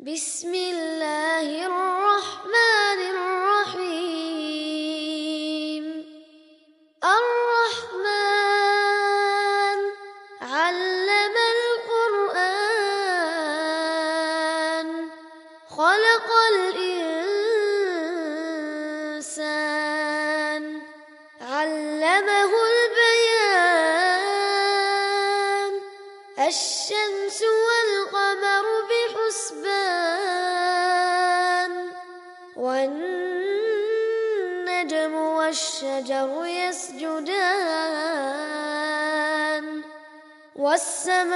بسم الله الرحمن الرحيم الرحمن علم القرآن خلق الإنسان علمه البيان الشمس والقمر بحسبان والنجم والشجر يسجدان والسماء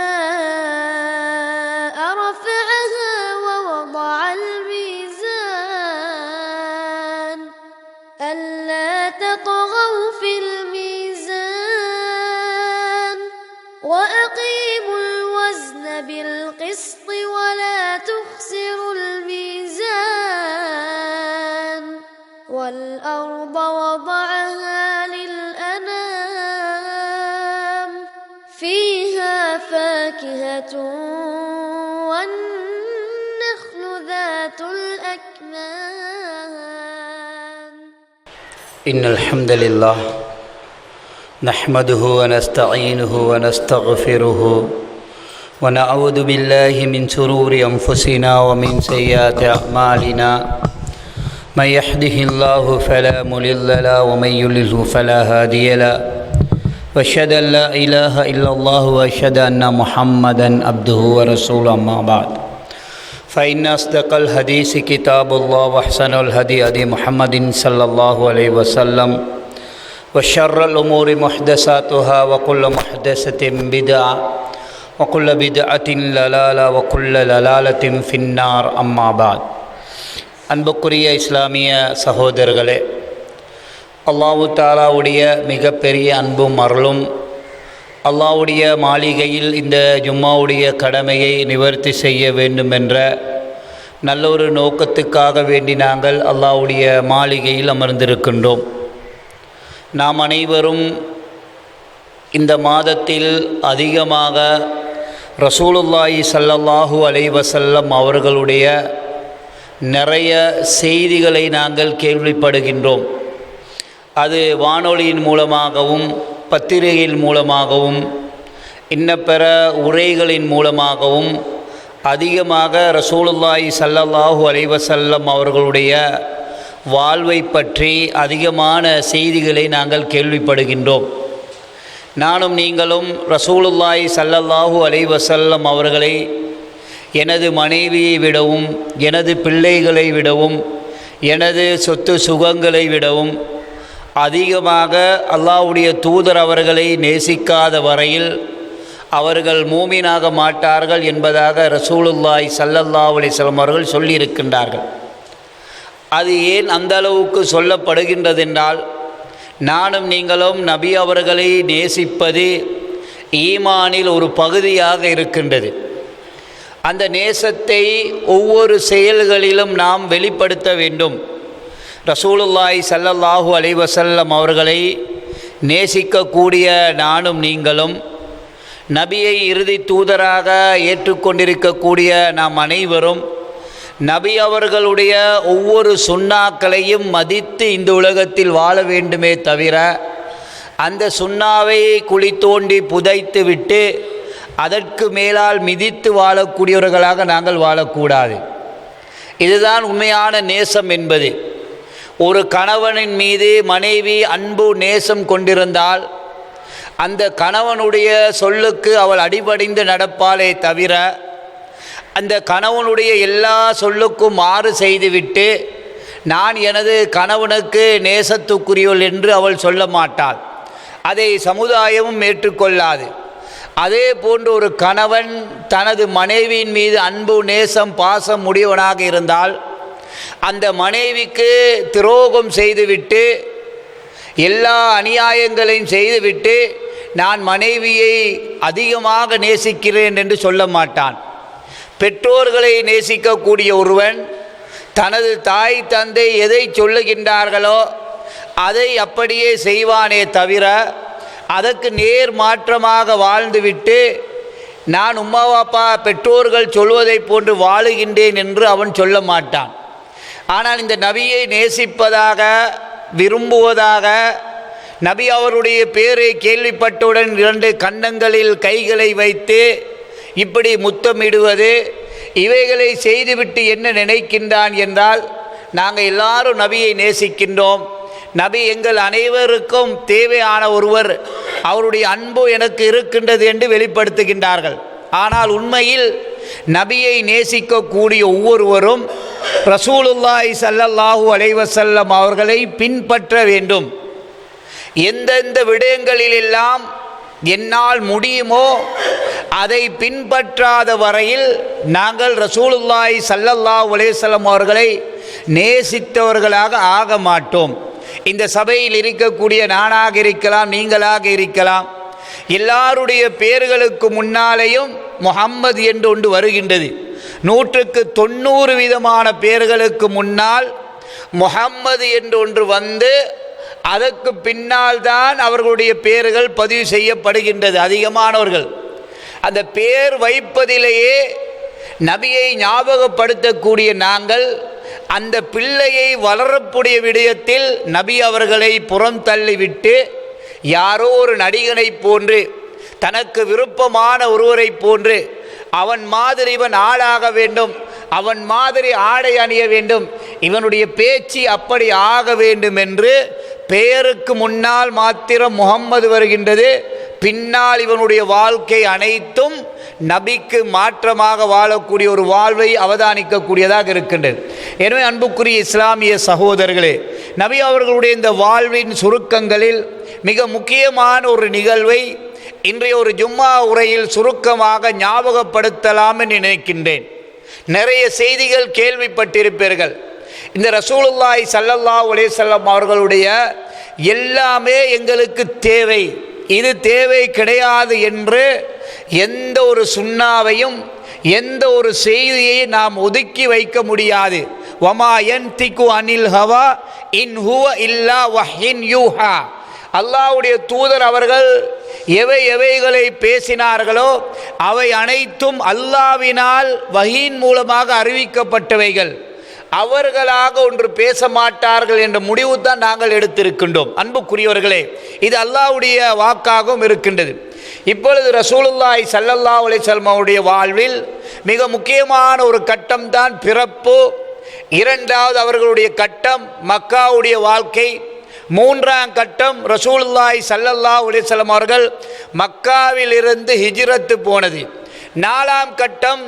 رفعها ووضع الميزان ألا تطغوا في الميزان وأقيموا الوزن بالقسط ولا تخسروا الميزان والأرض وضعها للأنام فيها فاكهة والنخل ذات الأكمام إن الحمد لله نحمده ونستعينه ونستغفره ونعوذ بالله من شرور أنفسنا ومن سيئات أعمالنا من يهده الله فلا مضل له ومن يضلل فلا هادي له وأشهد أن لا إله إلا الله وأشهد أن محمدا عبده ورسوله أما بعد فإن أصدق الحديث كتاب الله وأحسن الهدي هدي محمد صلى الله عليه وسلم وشر الأمور محدثاتها وكل محدثة بدعة وكل بدعة ضلالة وكل ضلالة في النار أما بعد அன்புக்குரிய இஸ்லாமிய சகோதரர்களே, அல்லாஹ் தஆலாவுடைய மிகப்பெரிய அன்பும் அருளும் அல்லாஹ்வுடைய மாளிகையில் இந்த ஜும்மாவுடைய கடமையை நிவர்த்தி செய்ய வேண்டும் என்ற நல்லொரு நோக்கத்துக்காக வேண்டி நாங்கள் அல்லாஹ்வுடைய மாளிகையில் அமர்ந்திருக்கின்றோம். நாம் அனைவரும் இந்த மாதத்தில் அதிகமாக ரசூலுல்லாஹி ஸல்லல்லாஹு அலைஹி வஸல்லம் அவர்களுடைய நிறைய செய்திகளை நாங்கள் கேள்விப்படுகின்றோம். அது வானொலியின் மூலமாகவும் பத்திரிகையின் மூலமாகவும் இன்னபிற உரைகளின் மூலமாகவும் அதிகமாக ரசூலுல்லாஹி ஸல்லல்லாஹு அலைஹி வஸல்லம் அவர்களுடைய வாழ்வை பற்றி அதிகமான செய்திகளை நாங்கள் கேள்விப்படுகின்றோம். நானும் நீங்களும் ரசூலுல்லாஹி ஸல்லல்லாஹு அலைஹி வஸல்லம் அவர்களை எனது மனைவியை விடவும், எனது பிள்ளைகளை விடவும், எனது சொத்து சுகங்களை விடவும் அதிகமாக அல்லாஹ்வுடைய தூதர் அவர்களை நேசிக்காத வரையில் அவர்கள் மூமினாக மாட்டார்கள் என்பதாக ரசூலுல்லாஹி ஸல்லல்லாஹு அலைஹி வஸல்லம் அவர்கள் சொல்லியிருக்கின்றார்கள். அது ஏன் அந்த அளவுக்கு சொல்லப்படுகின்றதென்றால், நானும் நீங்களும் நபி அவர்களை நேசிப்பது ஈமானில் ஒரு பகுதியாக இருக்கின்றது. அந்த நேசத்தை ஒவ்வொரு செயல்களிலும் நாம் வெளிப்படுத்த வேண்டும். ரசூலுல்லாஹி ஸல்லல்லாஹு அலைஹி வஸல்லம் அவர்களை நேசிக்கக்கூடிய நானும் நீங்களும், நபியை இறுதி தூதராக ஏற்றுக்கொண்டிருக்கக்கூடிய நாம் அனைவரும் நபி அவர்களுடைய ஒவ்வொரு சுன்னாக்களையும் மதித்து இந்த உலகத்தில் வாழ வேண்டுமே தவிர, அந்த சுன்னாவை குழி தோண்டி புதைத்து விட்டு அதற்கு மேலால் மிதித்து வாழக்கூடியவர்களாக நாங்கள் வாழக்கூடாது. இதுதான் உண்மையான நேசம் என்பது. ஒரு கணவனின் மீது மனைவி அன்பு நேசம் கொண்டிருந்தால் அந்த கணவனுடைய சொல்லுக்கு அவள் அடிபணிந்து நடப்பாளே தவிர, அந்த கணவனுடைய எல்லா சொல்லுக்கும் மாறு செய்துவிட்டு நான் எனது கணவனுக்கு நேசத்துக்குரியவள் என்று அவள் சொல்ல மாட்டாள். அதை சமுதாயமும் ஏற்றுக்கொள்ளாது. அதே போன்று ஒரு கணவன் தனது மனைவியின் மீது அன்பு நேசம் பாசம் உடையவனாக இருந்தால் அந்த மனைவிக்கு துரோகம் செய்துவிட்டு எல்லா அநியாயங்களையும் செய்துவிட்டு நான் மனைவியை அதிகமாக நேசிக்கிறேன் என்று சொல்ல மாட்டான். பெற்றோர்களை நேசிக்கக்கூடிய ஒருவன் தனது தாய் தந்தை எதை சொல்லுகின்றார்களோ அதை அப்படியே செய்வானே தவிர அதற்கு நேர் மாற்றமாக வாழ்ந்துவிட்டு நான் உம்மா அப்பா பெற்றோர்கள் சொல்வதை போன்று வாழுகின்றேன் என்று அவன் சொல்ல மாட்டான். ஆனால் இந்த நபியை நேசிப்பதாக, விரும்புவதாக, நபி அவருடைய பேரை கேள்விப்பட்டவுடன் 2 கன்னங்களில் கைகளை வைத்து இப்படி முத்தமிடுவது, இவைகளை செய்துவிட்டு என்ன நினைக்கின்றான் என்றால், நாங்கள் எல்லாரும் நபியை நேசிக்கின்றோம், நபி எங்கள் அனைவருக்கும் தேவையான ஒருவர், அவருடைய அன்பு எனக்கு இருக்கின்றது என்று வெளிப்படுத்துகின்றார்கள். ஆனால் உண்மையில் நபியை நேசிக்கக்கூடிய ஒவ்வொருவரும் ரசூலுல்லாஹி ஸல்லல்லாஹு அலைஹி வஸல்லம் அவர்களை பின்பற்ற வேண்டும். எந்தெந்த விடயங்களிலெல்லாம் என்னால் முடியுமோ அதை பின்பற்றாத வரையில் நாங்கள் ரசூலுல்லாஹி ஸல்லல்லாஹு அலைஹி வஸல்லம் அவர்களை நேசித்தவர்களாக ஆக மாட்டோம். இந்த சபையில் இருக்கக்கூடிய நானாக இருக்கலாம், நீங்களாக இருக்கலாம், எல்லாருடைய பேர்களுக்கு முன்னாலேயும் முஹம்மது என்று ஒன்று வருகின்றது. 190 விதமான பேர்களுக்கு முன்னால் முஹம்மது என்று ஒன்று வந்து அதற்கு பின்னால் தான் அவர்களுடைய பேர்கள் பதிவு செய்யப்படுகின்றது. அதிகமானவர்கள் அந்த பேர் வைப்பதிலேயே நபியை ஞாபகப்படுத்தக்கூடிய நாங்கள் அந்த பிள்ளையை வளரக்கூடிய விடயத்தில் நபி அவர்களை புறம் தள்ளிவிட்டு யாரோ ஒரு நடிகனை போன்று, தனக்கு விருப்பமான ஒருவரை போன்று, அவன் மாதிரி இவன் ஆளாக வேண்டும், அவன் மாதிரி ஆடை அணிய வேண்டும், இவனுடைய பேச்சு அப்படி ஆக வேண்டும் என்று பெயருக்கு முன்னால் மாத்திரம் முஹம்மது வருகின்றது, பின்னால் இவனுடைய வாழ்க்கை அனைத்தும் நபிக்கு மாற்றமாக வாழக்கூடிய ஒரு வாழ்வை அவதானிக்கக்கூடியதாக இருக்கின்றது. எனவே அன்புக்குரிய இஸ்லாமிய சகோதரர்களே, நபி அவர்களுடைய இந்த வாழ்வின் சுருக்கங்களில் மிக முக்கியமான ஒரு நிகழ்வை இன்றைய ஒரு ஜும்மா உரையில் சுருக்கமாக ஞாபகப்படுத்தலாம் என்று நினைக்கின்றேன். நிறைய செய்திகள் கேள்விப்பட்டிருப்பீர்கள். இந்த ரசூலுல்லாஹி ஸல்லல்லாஹு அலைஹி வஸல்லம் அவர்களுடைய எல்லாமே எங்களுக்கு தேவை, இது தேவை கிடையாது என்று எந்த ஒரு சுன்னாவையும் எந்த ஒரு செய்தியை நாம் ஒதுக்கி வைக்க முடியாது. வமா யன்திகு அனில் ஹவா இன் ஹுவ இல்லா வஹ்யின் யூஹா. அல்லாஹ்வுடைய தூதர் அவர்கள் எவைகளை பேசினார்களோ அவை அனைத்தும் அல்லாஹ்வினால் வஹீன் மூலமாக அறிவிக்கப்பட்டவைகள். அவர்களாக ஒன்று பேச மாட்டார்கள் என்ற முடிவு தான் நாங்கள் எடுத்திருக்கின்றோம். அன்புக்குரியவர்களே, இது அல்லாஹ்வுடைய வாக்காகவும் இருக்கின்றது. இப்பொழுது ரசூலுல்லாஹி ஸல்லல்லாஹு அலைஹி வஸல்லம் அவருடைய வாழ்வில் மிக முக்கியமான ஒரு கட்டம் தான் பிறப்பு. 2வது அவர்களுடைய கட்டம் மக்காவுடைய வாழ்க்கை. 3ஆம் கட்டம் ரசூலுல்லாஹி ஸல்லல்லாஹு அலைஹி வஸல்லம் அவர்கள் மக்காவில் இருந்து ஹிஜ்ரத்து போனது. 4ஆம் கட்டம்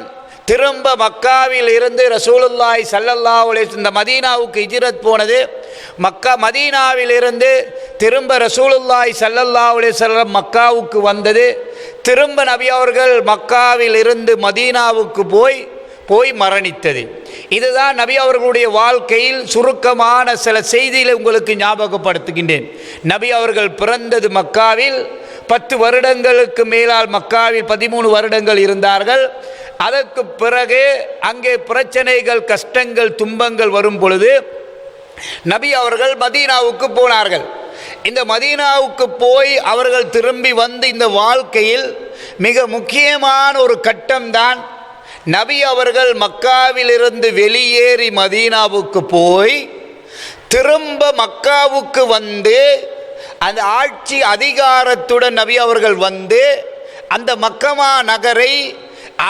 திரும்ப மக்காவில் இருந்து ரசூலுல்லாஹி ஸல்லல்லாஹு அலைஹி வஸல்லம் மதீனாவுக்கு ஹிஜ்ரத் போனது. மதீனாவில் இருந்து திரும்ப ரசூலுல்லாஹி ஸல்லல்லாஹு அலைஹி வஸல்லம் மக்காவுக்கு வந்தது. திரும்ப நபி அவர்கள் மக்காவில் இருந்து மதீனாவுக்கு போய் மரணித்தது. இதுதான் நபி அவர்களுடைய வாழ்க்கையில் சுருக்கமான சில செய்திகளை உங்களுக்கு ஞாபகப்படுத்துகின்றேன். நபி அவர்கள் பிறந்தது மக்காவில். 10 வருடங்களுக்கு மேலால் மக்காவில் 13 வருடங்கள் இருந்தார்கள். அதற்கு பிறகு அங்கே பிரச்சனைகள், கஷ்டங்கள், துன்பங்கள் வரும் பொழுது நபி அவர்கள் மதீனாவுக்கு போனார்கள். இந்த மதீனாவுக்கு போய் அவர்கள் திரும்பி வந்து இந்த வாழ்க்கையில் மிக முக்கியமான ஒரு கட்டம்தான் நபி அவர்கள் மக்காவிலிருந்து வெளியேறி மதீனாவுக்கு போய் திரும்ப மக்காவுக்கு வந்து அந்த ஆட்சி அதிகாரத்துடன் நபி அவர்கள் வந்து அந்த மக்கமா நகரை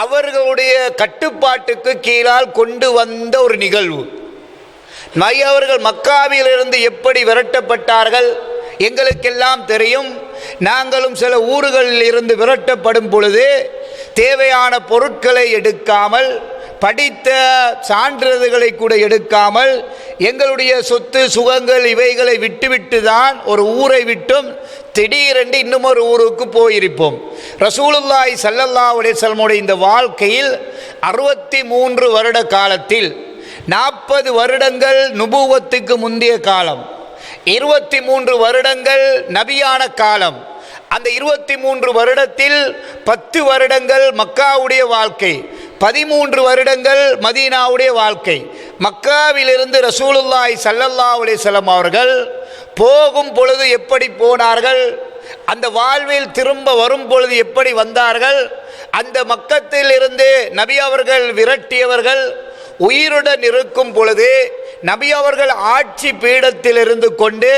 அவர்களுடைய கட்டுப்பாட்டுக்கு கீழால் கொண்டு வந்த ஒரு நிகழ்வு. நபி அவர்கள் மக்காவிலிருந்து எப்படி விரட்டப்பட்டார்கள் எங்களுக்கெல்லாம் தெரியும். நாங்களும் சில ஊர்களில் இருந்து விரட்டப்படும் பொழுது தேவையான பொருட்களை எடுக்காமல், படித்த சான்றிதழ்களை கூட எடுக்காமல், எங்களுடைய சொத்து சுகங்கள் இவைகளை விட்டுவிட்டு தான் ஒரு ஊரை விட்டும் திடீரென்று இன்னும் ஒரு ஊருக்கு போயிருப்போம். ரசூலுல்லாஹி ஸல்லல்லாஹு அலைஹி வஸல்லம் இந்த வாழ்க்கையில் 63 வருட காலத்தில் 40 வருடங்கள் நுபுவத்துக்கு முந்தைய காலம், 23 வருடங்கள் நபியான காலம். அந்த 23 வருடத்தில் 10 வருடங்கள் மக்காவுடைய வாழ்க்கை, 13 வருடங்கள் மதீனாவுடைய வாழ்க்கை. மக்காவிலிருந்து ரசூலுல்லாஹி ஸல்லல்லாஹு அலைஹி வஸல்லம் அவர்கள் போகும் பொழுது எப்படி போனார்கள், அந்த வாழ்வில் திரும்ப வரும் பொழுது எப்படி வந்தார்கள், அந்த மக்கத்தில் இருந்து நபி அவர்கள் விரட்டியவர்கள் உயிருடன் இருக்கும் பொழுது நபி அவர்கள் ஆட்சி பீடத்தில் இருந்து கொண்டு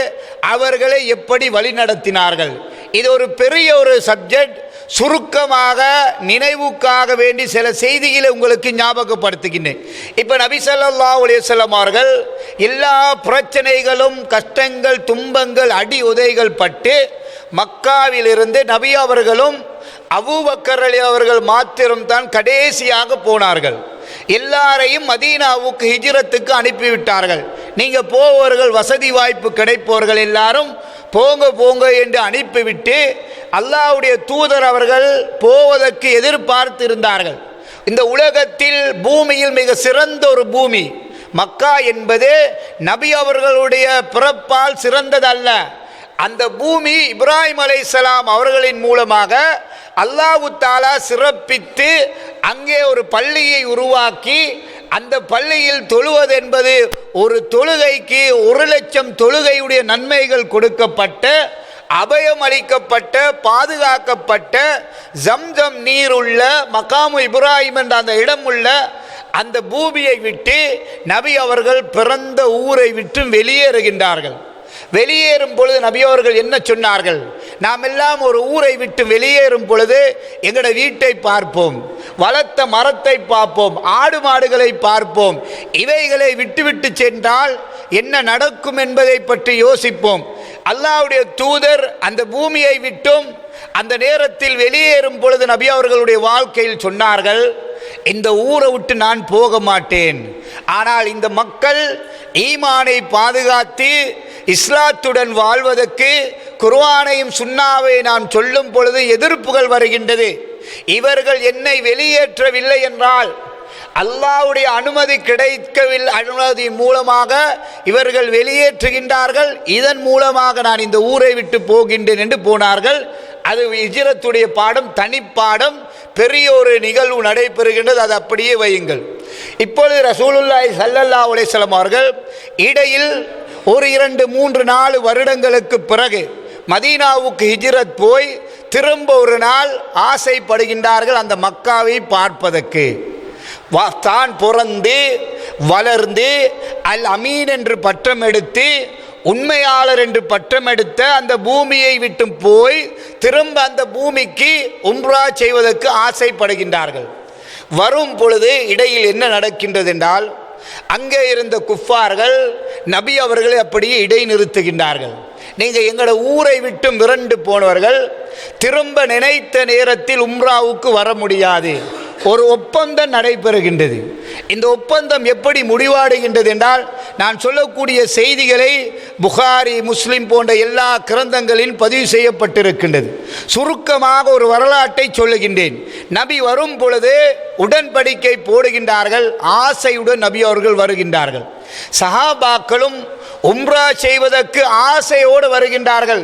அவர்களை எப்படி வழிநடத்தினார்கள். இது ஒரு பெரிய ஒரு சப்ஜெக்ட். சுருக்கமாக நினைவுக்காக வேண்டி சில செய்திகளை உங்களுக்கு ஞாபகப்படுத்துகின்றேன். இப்போ நபி ஸல்லல்லாஹு அலைஹி வஸல்லம் அவர்கள் எல்லா பிரச்சனைகளும், கஷ்டங்கள், துன்பங்கள், அடி உதைகள் பட்டு மக்காவிலிருந்து நபி அவர்களும் அபூபக்கர் அலி அவர்கள் மாத்திரம்தான் கடைசியாக போனார்கள். எல்லாரையும் மதீனாவுக்கு ஹிஜ்ரத்துக்கு அனுப்பிவிட்டார்கள். நீங்கள் போவர்கள், வசதி வாய்ப்பு கிடைப்பவர்கள் எல்லாரும் போங்க போங்க என்று அனுப்பிவிட்டு அல்லாஹ்வுடைய தூதர் அவர்கள் போவதற்கு எதிர்பார்த்து இருந்தார்கள். இந்த உலகத்தில் பூமியில் மிக சிறந்த ஒரு பூமி மக்கா என்பது நபி அவர்களுடைய பிறப்பால் சிறந்ததல்ல. அந்த பூமி இப்ராஹிம் அலைஹிஸ்ஸலாம் அவர்களின் மூலமாக அல்லாஹ் தஆலா சிறப்பித்து அங்கே ஒரு பள்ளியை உருவாக்கி அந்த பள்ளியில் தொழுவது என்பது ஒரு தொழுகைக்கு 1,00,000 தொழுகையுடைய நன்மைகள் கொடுக்கப்பட்ட, அபயம் அளிக்கப்பட்ட, பாதுகாக்கப்பட்ட, ஜம்ஜம் நீர் உள்ள மகாமு இப்ராஹிம் என்ற அந்த இடம் உள்ள அந்த பூமியை விட்டு நபி அவர்கள் பிறந்த ஊரை விட்டு வெளியேறுகின்றார்கள். வெளியேறும் பொழுது நபி அவர்கள் என்ன சொன்னார்கள், நாம் எல்லாம் ஒரு ஊரை விட்டு வெளியேறும் பொழுது எங்களோட வீட்டை பார்ப்போம், வளர்த்த மரத்தை பார்ப்போம், ஆடு மாடுகளை பார்ப்போம், இவைகளை விட்டுவிட்டு சென்றால் என்ன நடக்கும் என்பதை பற்றி யோசிப்போம். அல்லாஹ்வுடைய தூதர் அந்த பூமியை விட்டும் அந்த நேரத்தில் வெளியேறும் பொழுது நபி அவர்களுடைய வாழ்க்கையில் சொன்னார்கள், இந்த ஊரை விட்டு நான் போக மாட்டேன். ஆனால் இந்த மக்கள் ஈமானை பாதுகாத்து இஸ்லாத்துடன் வாழ்வதற்கு குர்ஆனையும் சுன்னாவை நான் சொல்லும் பொழுது எதிர்ப்புகள் வருகின்றது. இவர்கள் என்னை வெளியேற்றவில்லை என்றால், அல்லாஹ்வுடைய அனுமதி கிடைக்கவில்லை, அனுமதி மூலமாக இவர்கள் வெளியேற்றுகின்றார்கள், இதன் மூலமாக நான் இந்த ஊரை விட்டு போகின்றேன் என்று போனார்கள். அது ஹிஜ்ரத்துடைய பாடம், தனிப்பாடம், பெரிய ஒரு நிகழ்வு நடைபெறுகின்றது. அது அப்படியே வையுங்கள். இப்பொழுது ரசூலுல்லாஹி ஸல்லல்லாஹு அலைஹி வஸல்லம் அவர்கள் இடையில் ஒரு 2, 3, 4 வருடங்களுக்கு பிறகு மதீனாவுக்கு ஹிஜ்ரத் போய் திரும்ப ஒரு நாள் ஆசைப்படுகின்றார்கள் அந்த மக்காவை பார்ப்பதற்கு. தான் பிறந்து வளர்ந்து அல் அமீன் என்று பட்டம் எடுத்து உண்மையாளர் என்று பட்டம் எடுத்த அந்த பூமியை விட்டு போய் திரும்ப அந்த பூமிக்கு உம்ரா செய்வதற்கு ஆசைப்படுகின்றார்கள். வரும் பொழுது இடையில் என்ன நடக்கின்றது என்றால், அங்கே இருந்த குஃபார்கள் நபி அவர்களை அப்படியே இடைநிறுத்துகின்றார்கள். நீங்கள் எங்களோட ஊரை விட்டு விரண்டு போனவர்கள் திரும்ப நினைத்த நேரத்தில் உம்ராவுக்கு வர முடியாது. ஒரு ஒப்பந்தம் நடைபெறுகின்றது. இந்த ஒப்பந்தம் எப்படி முடிவாடுகின்றது என்றால், நான் சொல்லக்கூடிய செய்திகளை புகாரி, முஸ்லிம் போன்ற எல்லா கிரந்தங்களிலும் பதிவு செய்யப்பட்டிருக்கின்றது. சுருக்கமாக ஒரு வரலாற்றை சொல்லுகின்றேன். நபி வரும் பொழுது உடன்படிக்கை போடுகின்றார்கள். ஆசையுடன் நபி அவர்கள் வருகின்றார்கள். சஹாபாக்களும் உம்ரா செய்வதற்கு ஆசையோடு வருகின்றார்கள்.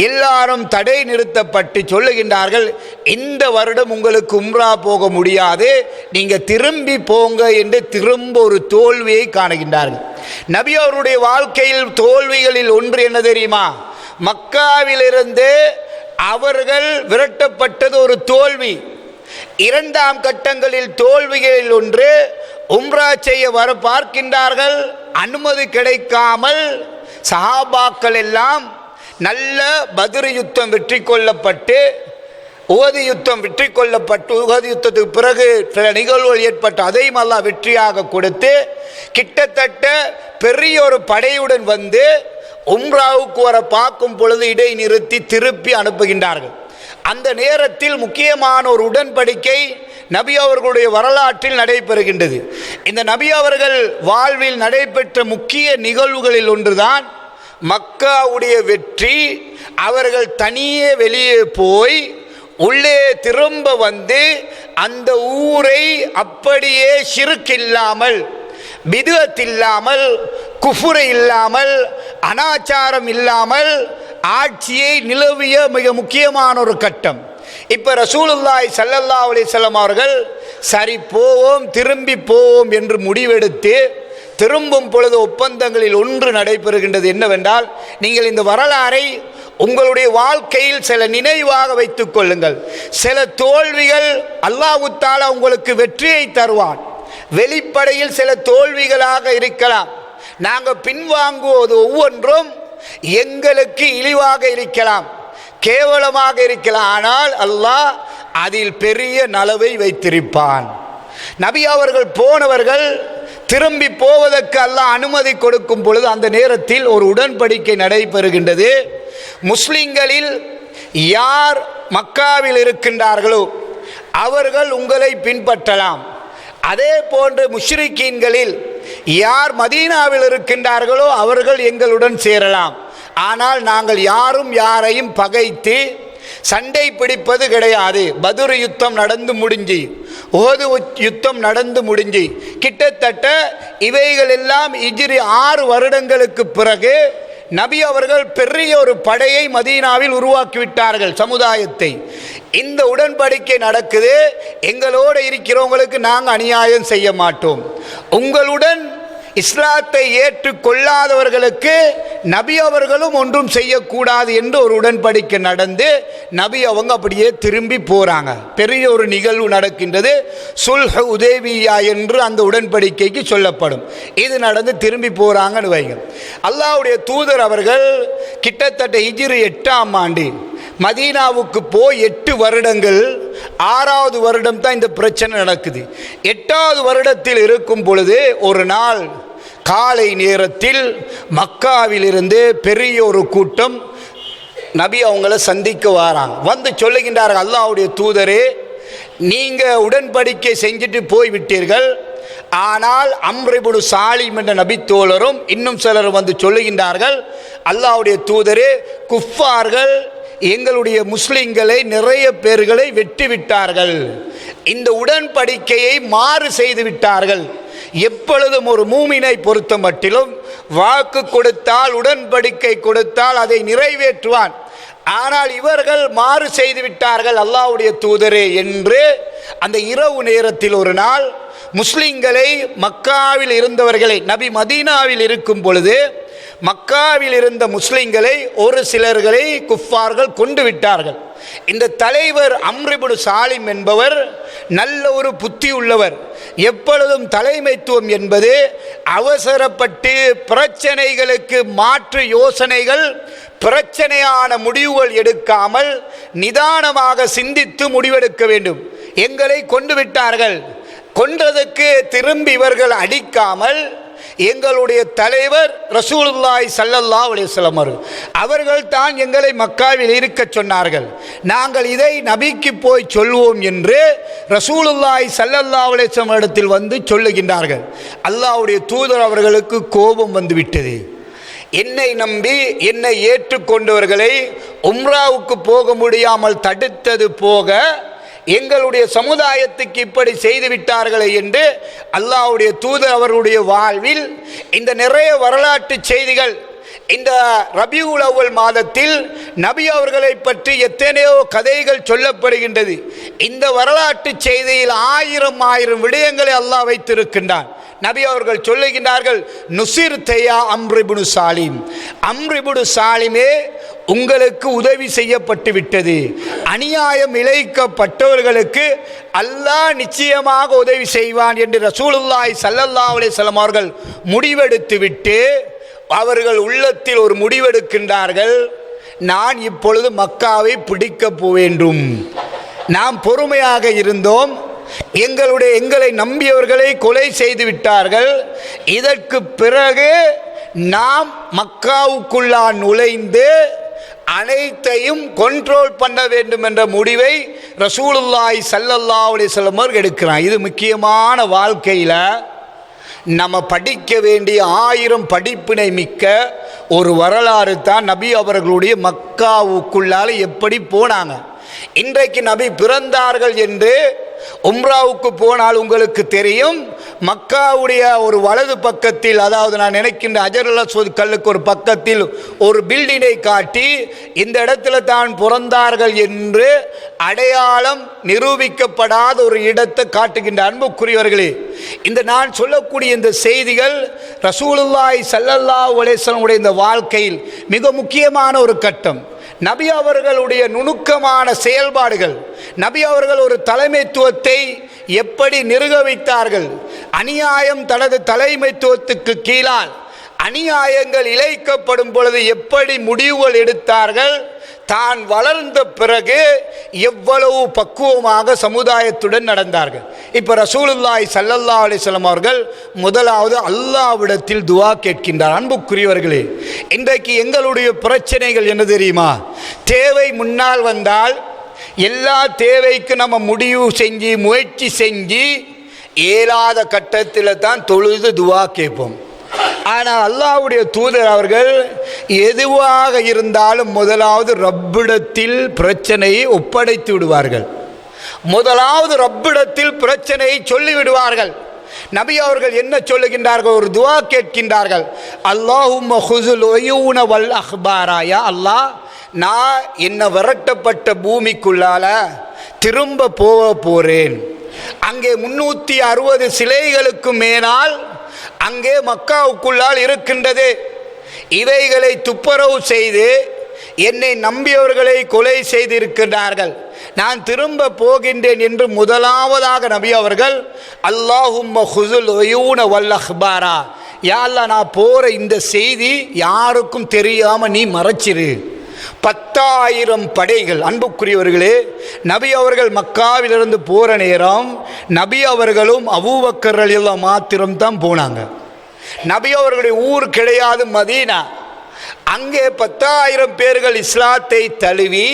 எல்லாரும் தடை நிறுத்தப்பட்டு சொல்லுகின்றார்கள், இந்த வருடம் உங்களுக்கு உம்ரா போக முடியாது, நீங்க திரும்பி போங்க என்று திரும்ப ஒரு தோல்வியை காணுகின்றார்கள். நபி அவருடைய வாழ்க்கையில் தோல்விகளில் ஒன்று என்ன தெரியுமா? மக்காவிலிருந்து அவர்கள் விரட்டப்பட்டது ஒரு தோல்வி. 2ஆம் கட்டங்களில் தோல்விகளில் ஒன்று, உம்ரா செய்ய வர பார்க்கின்றார்கள், அனுமதி கிடைக்காமல் சஹாபாக்கள் எல்லாம் நல்ல பத்ர் யுத்தம் வெற்றி கொள்ளப்பட்டு, உஹது யுத்தம் வெற்றி கொள்ளப்பட்டு, உஹது யுத்தத்துக்கு பிறகு சில நிகழ்வுகள் ஏற்பட்டு அதையும் அல்லாஹ் வெற்றியாக கொடுத்து கிட்டத்தட்ட பெரிய ஒரு படையுடன் வந்து உம்ராவுக்கு வர பார்க்கும் பொழுது இடைநிறுத்தி திருப்பி அனுப்புகின்றார்கள். அந்த நேரத்தில் முக்கியமான ஒரு உடன்படிக்கை நபி அவர்களுடைய வரலாற்றில் நடைபெறுகின்றது. இந்த நபி அவர்கள் வாழ்வில் நடைபெற்ற முக்கிய நிகழ்வுகளில் ஒன்றுதான் மக்காவுடைய வெற்றி. அவர்கள் தனியே வெளியே போய் உள்ளே திரும்ப வந்து அந்த ஊரை அப்படியே ஷிர்க் இல்லாமல், பித்அத் இல்லாமல், குஃப்ர் இல்லாமல், அனாச்சாரம் இல்லாமல் ஆட்சியை நிலவிய மிக முக்கியமான ஒரு கட்டம். இப்போ ரசூலுல்லாஹி ஸல்லல்லாஹு அலைஹி வஸல்லம் அவர்கள் சரி போவோம், திரும்பி போவோம் என்று முடிவெடுத்து திரும்பும் பொழுது ஒப்பந்தங்களில் ஒன்று நடைபெறுகின்றது. என்னவென்றால், நீங்கள் இந்த வரலாறை உங்களுடைய வாழ்க்கையில் சில நினைவாக வைத்துக் கொள்ளுங்கள். சில தோல்விகள் அல்லாஹ் தஆலா உங்களுக்கு வெற்றியை தருவான். வெளிப்படையில் சில தோல்விகளாக இருக்கலாம். நாங்கள் பின்வாங்குவது ஒவ்வொன்றும் எங்களுக்கு இழிவாக இருக்கலாம், கேவலமாக இருக்கலாம். ஆனால் அல்லாஹ் அதில் பெரிய நலவை வைத்திருப்பான். நபி அவர்கள் போனவர்கள் திரும்பி போவதற்கு அல்லாஹ் அனுமதி கொடுக்கும் பொழுது அந்த நேரத்தில் ஒரு உடன்படிக்கை நடைபெறுகின்றது. முஸ்லிம்களில் யார் மக்காவில் இருக்கின்றார்களோ அவர்கள் உங்களை பின்பற்றலாம். அதே போன்று முஷ்ரிக்கீன்களில் யார் மதீனாவில் இருக்கின்றார்களோ அவர்கள் எங்களுடன் சேரலாம். ஆனால் நாங்கள் யாரும் யாரையும் பகைத்து சண்டை பிடிப்பது கிடையாது. பதுர் யுத்தம் நடந்து முடிஞ்சு, ஓது யுத்தம் நடந்து முடிஞ்சு, கிட்டத்தட்ட இவைகள் எல்லாம் ஹிஜ்ரி 6 வருடங்களுக்கு பிறகு நபி அவர்கள் பெரிய ஒரு படையை மதீனாவில் உருவாக்கிவிட்டார்கள் சமுதாயத்தை. இந்த உடன்படிக்கை நடக்குது. எங்களோடு இருக்கிறவங்களுக்கு நாங்கள் அநியாயம் செய்ய மாட்டோம். உங்களுடன் இஸ்லாத்தை ஏற்றுக்கொள்ளாதவர்களுக்கு நபி அவர்களும் ஒன்றும் செய்யக்கூடாது என்று ஒரு உடன்படிக்கை நடந்து நபி அவங்க அப்படியே திரும்பி போகிறாங்க. பெரிய ஒரு நிகழ்வு நடக்கின்றது. சுல்ஹ் உதைபியா என்று அந்த உடன்படிக்கைக்கு சொல்லப்படும். இது நடந்து திரும்பி போகிறாங்கன்னு வைங்க. அல்லாஹ்வுடைய தூதர் அவர்கள் கிட்டத்தட்ட ஹிஜ்ரி 8ஆம் ஆண்டு மதீனாவுக்கு போய் 8 வருடங்கள், 6வது வருடம் தான் இந்த பிரச்சனை நடக்குது. 8வது வருடத்தில் இருக்கும் பொழுது ஒரு நாள் காலை நேரத்தில் மக்காவிலிருந்து பெரிய ஒரு கூட்டம் நபி அவங்கள சந்திக்க வராங்க. வந்து சொல்லுகின்றார்கள், அல்லாஹ்வுடைய தூதரே, நீங்கள் உடன்படிக்கை செஞ்சுட்டு போய்விட்டீர்கள். ஆனால் அம்ர் இப்னு சாலிம் என்ற நபி தோழரும் இன்னும் சிலர் வந்து சொல்லுகின்றார்கள், அல்லாஹ்வுடைய தூதரே, குஃபார்கள் எங்களுடைய முஸ்லிம்களை நிறைய பேர்களை வெட்டி விட்டார்கள். இந்த உடன்படிக்கையை மாறு செய்து விட்டார்கள். எப்பொழுதும் ஒரு மூமினை பொறுத்த மட்டிலும் வாக்கு கொடுத்தால், உடன்படிக்கை கொடுத்தால் அதை நிறைவேற்றுவான். ஆனால் இவர்கள் மாறு செய்து விட்டார்கள் அல்லாஹ்வுடைய தூதரே என்று அந்த இரவு நேரத்தில் ஒரு நாள் முஸ்லிம்களை, மக்காவில் இருந்தவர்களை, நபி மதீனாவில் இருக்கும் பொழுது மக்காவில் இருந்த முஸ்லிம்களை ஒரு சிலர்களை குஃபார்கள் கொண்டு விட்டார்கள். இந்த தலைவர் அம்ர் இப்னு சாலிம் என்பவர் நல்ல ஒரு புத்தி உள்ளவர். எப்பொழுதும் தலைமைத்துவம் என்பது அவசரப்பட்டு பிரச்சனைகளுக்கு மாற்று யோசனைகள், பிரச்சனையான முடிவுகள் எடுக்காமல் நிதானமாக சிந்தித்து முடிவெடுக்க வேண்டும். எங்களை கொண்டு விட்டார்கள், கொன்றதுக்கு திரும்பி இவர்கள் அடிக்காமல் எங்களுடைய தலைவர் ரசூலுல்லாஹி ஸல்லல்லாஹு அலைஹி வஸல்லம் அவர்கள் தான் எங்களை மக்காவில் இருக்க சொன்னார்கள். நாங்கள் இதை நபிக்கு போய் சொல்வோம் என்று ரசூலுல்லாஹி ஸல்லல்லாஹு அலைஹி வஸல்லம் இடத்தில் வந்து சொல்லுகின்றார்கள். அல்லாஹ்வுடைய தூதர் அவர்களுக்கு கோபம் வந்துவிட்டது. என்னை நம்பி என்னை ஏற்றுக்கொண்டவர்களை உம்ராவுக்கு போக முடியாமல் தடுத்தது போக எங்களுடைய சமுதாயத்துக்கு இப்படி செய்து விட்டார்களே என்று அல்லாஹ்வுடைய தூதர் அவர்களுடைய வாழ்வில் இந்த நிறைய வரலாற்று செய்திகள். இந்த ரபியுல் அவ்வல் மாதத்தில் நபி அவர்களை பற்றி எத்தனையோ கதைகள் சொல்லப்படுகின்றது. இந்த வரலாற்று செய்தியில் ஆயிரம் விடயங்களை அல்லாஹ் வைத்திருக்கின்றான். நபி அவர்கள் சொல்லுகின்றார்கள், நுசிர் தயா அம்ர் இப்னு சாலிம், அம்ர் இப்னு சாலிமே உங்களுக்கு உதவி செய்யப்பட்டு விட்டது. அநியாயம் இழைக்கப்பட்டவர்களுக்கு அல்லாஹ் நிச்சயமாக உதவி செய்வான் என்று ரசூலுல்லாஹி ஸல்லல்லாஹு அலைஹி வஸல்லம் அவர்கள் முடிவெடுத்து விட்டு அவர்கள் உள்ளத்தில் ஒரு முடிவெடுக்கின்றார்கள், நான் இப்பொழுது மக்காவை பிடிக்க வேண்டும். நாம் பொறுமையாக இருந்தோம், எங்களை நம்பியவர்களை கொலை செய்து விட்டார்கள். இதற்கு பிறகு நாம் மக்காவுக்குள்ளான் நுழைந்து அனைத்தையும் கண்ட்ரோல் பண்ண வேண்டும் என்ற முடிவை ரசூலுல்லாஹி ஸல்லல்லாஹு அலைஹி வஸல்லம் அவர்கள் எடுக்கிறான். இது முக்கியமான வாழ்க்கையில் நம்ம படிக்க வேண்டிய 1000 படிப்பினை மிக்க ஒரு வரலாறு தான் நபி அவர்களுடைய மக்காவுக்குள்ளால் எப்படி போனாங்க. இன்றைக்கு நபி பிறந்தார்கள் என்று உம்ராவுக்கு போனால் உங்களுக்கு தெரியும், மக்காவுடைய ஒரு வலது பக்கத்தில், அதாவது நான் நினைக்கின்ற ஹஜருல் அஸ்வத் கல்லுக்கு ஒரு பக்கத்தில் ஒரு பில்டிங்கை காட்டி இந்த இடத்துல தான் பிறந்தார்கள் என்று அடையாளம் நிரூபிக்கப்படாத ஒரு இடத்தை காட்டுகின்ற அன்புக்குரியவர்களே, இந்த நான் சொல்லக்கூடிய இந்த செய்திகள் ரசூலுல்லாஹி ஸல்லல்லாஹு அலைஹி வஸல்லம் உடைய இந்த வாழ்க்கையில் மிக முக்கியமான ஒரு கட்டம். நபி அவர்களுடைய நுணுக்கமான செயல்பாடுகள், நபி அவர்கள் ஒரு தலைமைத்துவத்தை எப்படி நிறுவ வைத்தார்கள், அநியாயம் தனது தலைமைத்துவத்துக்கு கீழால் அநியாயங்கள் இழைக்கப்படும் பொழுது எப்படி முடிவுகள் எடுத்தார்கள், தான் வளர்ந்த பிறகு எவ்வளவு பக்குவமாக சமுதாயத்துடன் நடந்தார்கள். இப்போ ரசூலுல்லாஹி ஸல்லல்லாஹு அலைஹி வஸல்லம் அவர்கள் முதலாவது அல்லாஹ்விடத்தில் துஆ கேட்கின்றார். அன்புக்குரியவர்களே, இன்றைக்கு எங்களுடைய பிரச்சனைகள் என்ன தெரியுமா? தேவை முன்னால் வந்தால் எல்லா தேவைக்கும் நம்ம முடிவு செஞ்சு முயற்சி செஞ்சு இயலாத கட்டத்தில் தான் தொழுது துஆ கேட்போம். ஆனால் அல்லாஹ்வுடைய தூதர் அவர்கள் எதுவாக இருந்தாலும் முதலாவது ரப்பிடத்தில் பிரச்சனையை ஒப்படைத்து விடுவார்கள். முதலாவது ரப்பிடத்தில் பிரச்சனையை சொல்லிவிடுவார்கள். நபி அவர்கள் என்ன சொல்லுகின்றார்கள்? ஒரு துஆ கேட்கின்றார்கள். அல்லாஹும்ம ஹுஸுல் உயூன வல் அஹ்பாரா. யா அல்லாஹ், நான் என்ன விரட்டப்பட்ட பூமிக்குள்ளால திரும்ப போறேன். அங்கே 360 சிலைகளுக்கு மேலால் அங்கே மக்காவுக்குள்ளால் இருக்கின்றது. இவைகளை துப்புரவு செய்து என்னை நம்பியவர்களை கொலை செய்திருக்கிறார்கள். நான் திரும்ப போகின்றேன் என்று முதலாவதாக நபி அவர்கள் அல்லாஹும்ம ஹுஸுல் உயூன வல் அஹ்பாரா. யா அல்லாஹ், நான் போற இந்த செய்தி யாருக்கும் தெரியாம நீ மறைச்சிரு. 10,000 படைகள். அன்புக்குரியவர்களே, நபி அவர்கள் மக்காவிலிருந்து போற நேரம் நபி அவர்களும் அபூபக்கர் ரலியல்லாஹு மாத்திரம் தான் போனாங்க. நபி அவர்களுடைய ஊர் கிடையாது மதீனா. அங்கே 10,000 பேர்கள் இஸ்லாத்தை தழுவி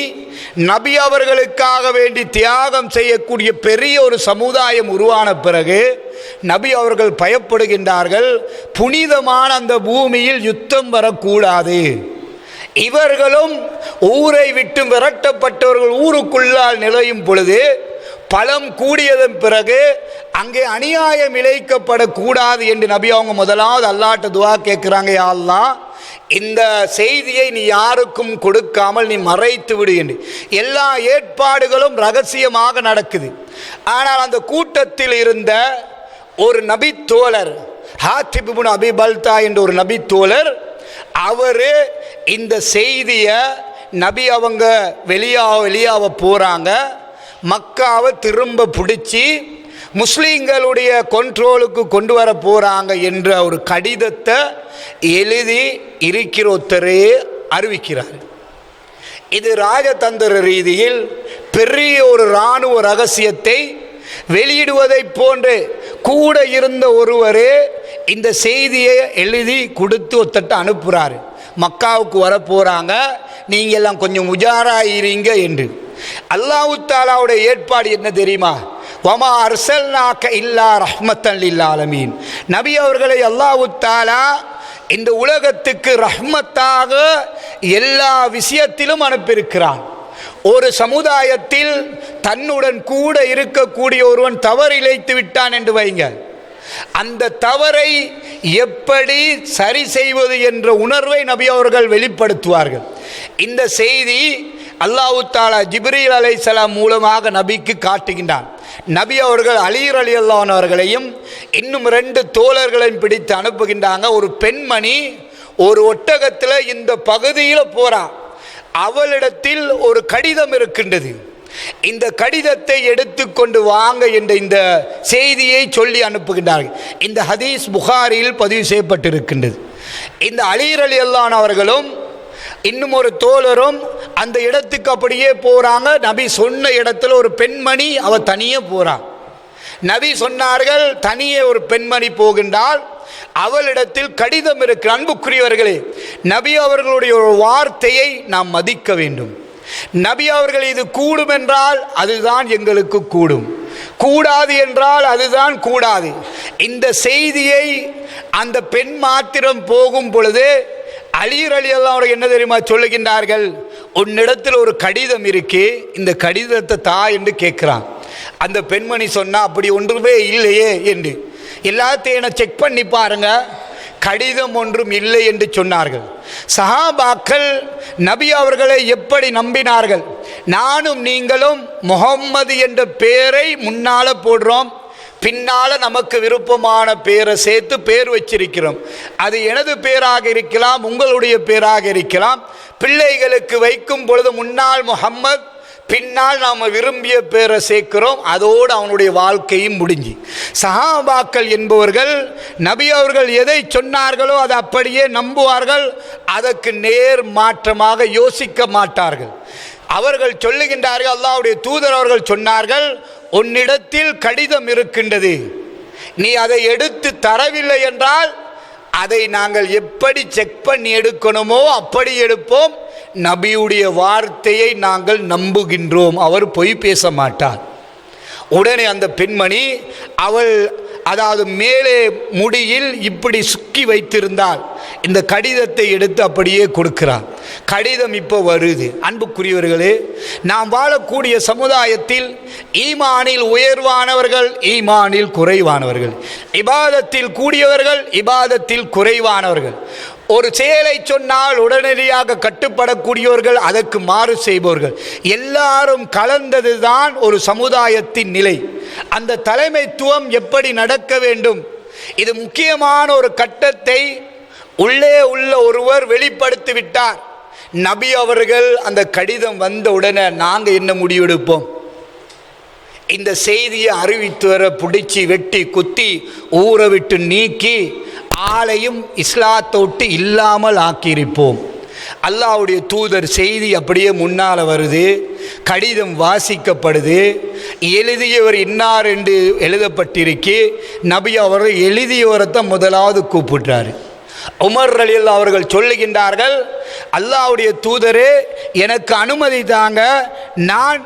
நபி அவர்களுக்காக வேண்டி தியாகம் செய்யக்கூடிய பெரிய ஒரு சமுதாயம் உருவான பிறகு நபி அவர்கள் பயப்படுகின்றார்கள், புனிதமான அந்த பூமியில் யுத்தம் வரக்கூடாது. இவர்களும் ஊரை விட்டு விரட்டப்பட்டவர்கள் ஊருக்குள்ளால் நுழையும் பொழுது பலம் கூடியதன் பிறகு அங்கே அநியாயம் இழைக்கப்படக்கூடாது என்று நபி அவங்க முதலாவது அல்லாஹ்ட்ட துஆ கேட்குறாங்க. யா அல்லாஹ், இந்த செய்தியை நீ யாருக்கும் கொடுக்காமல் நீ மறைத்து விடு என்று. எல்லா ஏற்பாடுகளும் ரகசியமாக நடக்குது. ஆனால் அந்த கூட்டத்தில் இருந்த ஒரு நபி தோழர், ஹாத்திப் இப்னு அபி பல்தா என்ற ஒரு நபி தோழர், அவர் இந்த செய்தியை நபி அவங்க வெளியாக போகிறாங்க, மக்காவை திரும்ப பிடிச்சி முஸ்லீம்களுடைய கண்ட்ரோலுக்கு கொண்டு வர போகிறாங்க என்ற ஒரு கடிதத்தை எழுதி இருக்கிற ஒருத்தரே அறிவிக்கிறார். இது ராஜதந்திர ரீதியில் பெரிய ஒரு இராணுவ ரகசியத்தை வெளியிடுவதை போன்று கூட இருந்த ஒருவரே இந்த செய்தியை எழுதி கொடுத்து ஒருத்தட்ட அனுப்புகிறாரு. மக்காவுக்கு வர போகிறாங்க, நீங்கள் எல்லாம் கொஞ்சம் உஜாராயிருங்க என்று. அல்லாஹ் தஆலாவுடைய ஏற்பாடு என்ன தெரியுமா? வமா அர்சல்நாக இல்லா ரஹ்மத்தன் லில் ஆலமீன். நபி அவர்களை அல்லாஹ் தஆலா இந்த உலகத்துக்கு ரஹ்மத்தாக எல்லா விஷயத்திலும் அனுப்பியிருக்கிறான். ஒரு சமுதாயத்தில் தன்னுடன் கூட இருக்கக்கூடிய ஒருவன் தவறு இழைத்து விட்டான் என்று வைங்க, அந்த தவறை எப்படி சரி செய்வது என்ற உணர்வை நபி அவர்கள் வெளிப்படுத்துவார்கள். இந்த செய்தி அல்லாஹ் தஆலா ஜிப்ரீல் அலைஹிஸ்ஸலாம் மூலமாக நபிக்கு காட்டுகின்றான். நபி அவர்கள் அலி ரலியல்லாஹு அன்ஹு அவர்களையும் இன்னும் 2 தோழர்களையும் பிடித்து அனுப்புகின்றாங்க. ஒரு பெண்மணி ஒரு ஒட்டகத்தில் இந்த பகுதியில் போறான். அவளிடத்தில் ஒரு கடிதம் இருக்கின்றது. இந்த கடிதத்தை எடுத்துக்கொண்டு வாங்க என்ற இந்த செய்தியை சொல்லி அனுப்புகின்றார்கள். இந்த ஹதீஸ் புகாரியில் பதிவு செய்யப்பட்டிருக்கின்றது. இந்த அலி ரலியல்லாஹு அன்ஹு அவர்களும் இன்னும் ஒரு தோழரும் அந்த இடத்துக்கு அப்படியே போறாங்க. நபி சொன்ன இடத்துல ஒரு பெண்மணி அவ தனியே போறான். நபி சொன்னார்கள், தனியே ஒரு பெண்மணி போகின்றால் அவளிடத்தில் கடிதம் இருக்கு. அன்புக்குரியவர்களே, நபி அவர்களுடைய ஒரு வார்த்தையை நாம் மதிக்க வேண்டும். நபி அவர்கள் இது கூடும் என்றால் அதுதான் எங்களுக்கு கூடும், கூடாது என்றால் அதுதான் கூடாது. இந்த செய்தியை அந்த பெண் மாத்திரம் போகும் பொழுது அலி ரலியல்லாஹு அன்ஹு என்ன தெரியுமா சொல்லுகின்றார்கள்? உன்னிடத்தில் ஒரு கடிதம் இருக்கு, இந்த கடிதத்தை தா என்று கேட்கிறான். அந்த பெண்மணி சொன்னா அப்படி ஒன்றுமே இல்லையே என்று. எல்லாத்தையும் என்ன செக் பண்ணி பாருங்க, கடிதம் ஒன்றும் இல்லை என்று சொன்னார்கள். சஹாபாக்கள் நபி அவர்களை எப்படி நம்பினார்கள்? நானும் நீங்களும் முஹம்மது என்ற பெயரை முன்னால போடுறோம், பின்னால நமக்கு விருப்பமான பேரை சேர்த்து பேர் வச்சிருக்கிறோம். அது எனது பேராக இருக்கலாம், உங்களுடைய பேராக இருக்கலாம். பிள்ளைகளுக்கு வைக்கும் பொழுது முன்னால் முஹம்மத், பின்னால் நாம் விரும்பிய பேரை சேர்க்கிறோம். அதோடு அவனுடைய வாழ்க்கையும் முடிஞ்சு. சஹாபாக்கள் என்பவர்கள் நபி அவர்கள் எதை சொன்னார்களோ அதை அப்படியே நம்புவார்கள். அதற்கு நேர் மாற்றமாக யோசிக்க மாட்டார்கள். அவர்கள் சொல்லுகின்றார்கள், அல்லாஹ்வுடைய தூதர் அவர்கள் சொன்னார்கள், உன்னிடத்தில் கடிதம் இருக்கின்றது, நீ அதை எடுத்து தரவில்லை என்றால் அதை நாங்கள் எப்படி செக் பண்ணி எடுக்கணுமோ அப்படி எடுப்போம். நபியுடைய வார்த்தையை நாங்கள் நம்புகின்றோம், அவர் பொய் பேச மாட்டார். உடனே அந்த பெண்மணி அவள் அதாவது மேலே முடியில் இப்படி சுக்கி வைத்திருந்தால் இந்த கடிதத்தை எடுத்து அப்படியே கொடுக்கிறார். கடிதம் இப்போ வருது. அன்புக்குரியவர்களே, நாம் வாழக்கூடிய சமுதாயத்தில் ஈமானில் உயர்வானவர்கள், ஈமானில் குறைவானவர்கள், இபாதத்தில் கூடியவர்கள், இபாதத்தில் குறைவானவர்கள், ஒரு செயலை சொன்னால் உடனடியாக கட்டுப்படக்கூடியவர்கள், அதற்கு மாறு செய்பவர்கள், எல்லாரும் கலந்தது தான் ஒரு சமுதாயத்தின் நிலை. அந்த தலைமைத்துவம் எப்படி நடக்க வேண்டும், இது முக்கியமான ஒரு கட்டத்தை உள்ளே உள்ள ஒருவர் வெளிப்படுத்திவிட்டார். நபி அவர்கள் அந்த கடிதம் வந்த உடனே நாங்கள் என்ன முடிவெடுப்போம்? இந்த செய்தியை அறிவித்து வர பிடிச்சி வெட்டி குத்தி ஊற விட்டு நீக்கி ஆளையும் இஸ்லாத்தோட்டு இல்லாமல் ஆக்கியிருப்போம். அல்லாஹ்வுடைய தூதர் செய்தி அப்படியே முன்னால் வருது, கடிதம் வாசிக்கப்படுது, எழுதியவர் இன்னார் என்று எழுதப்பட்டிருக்கு. நபி அவர்கள் எழுதியவரை முதலாவது கூப்பிட்டார். உமர் ரலியல்லாஹு அவர்கள் சொல்லுகின்றார்கள், அல்லாஹ்வுடைய தூதரே எனக்கு அனுமதி தாங்க, நான்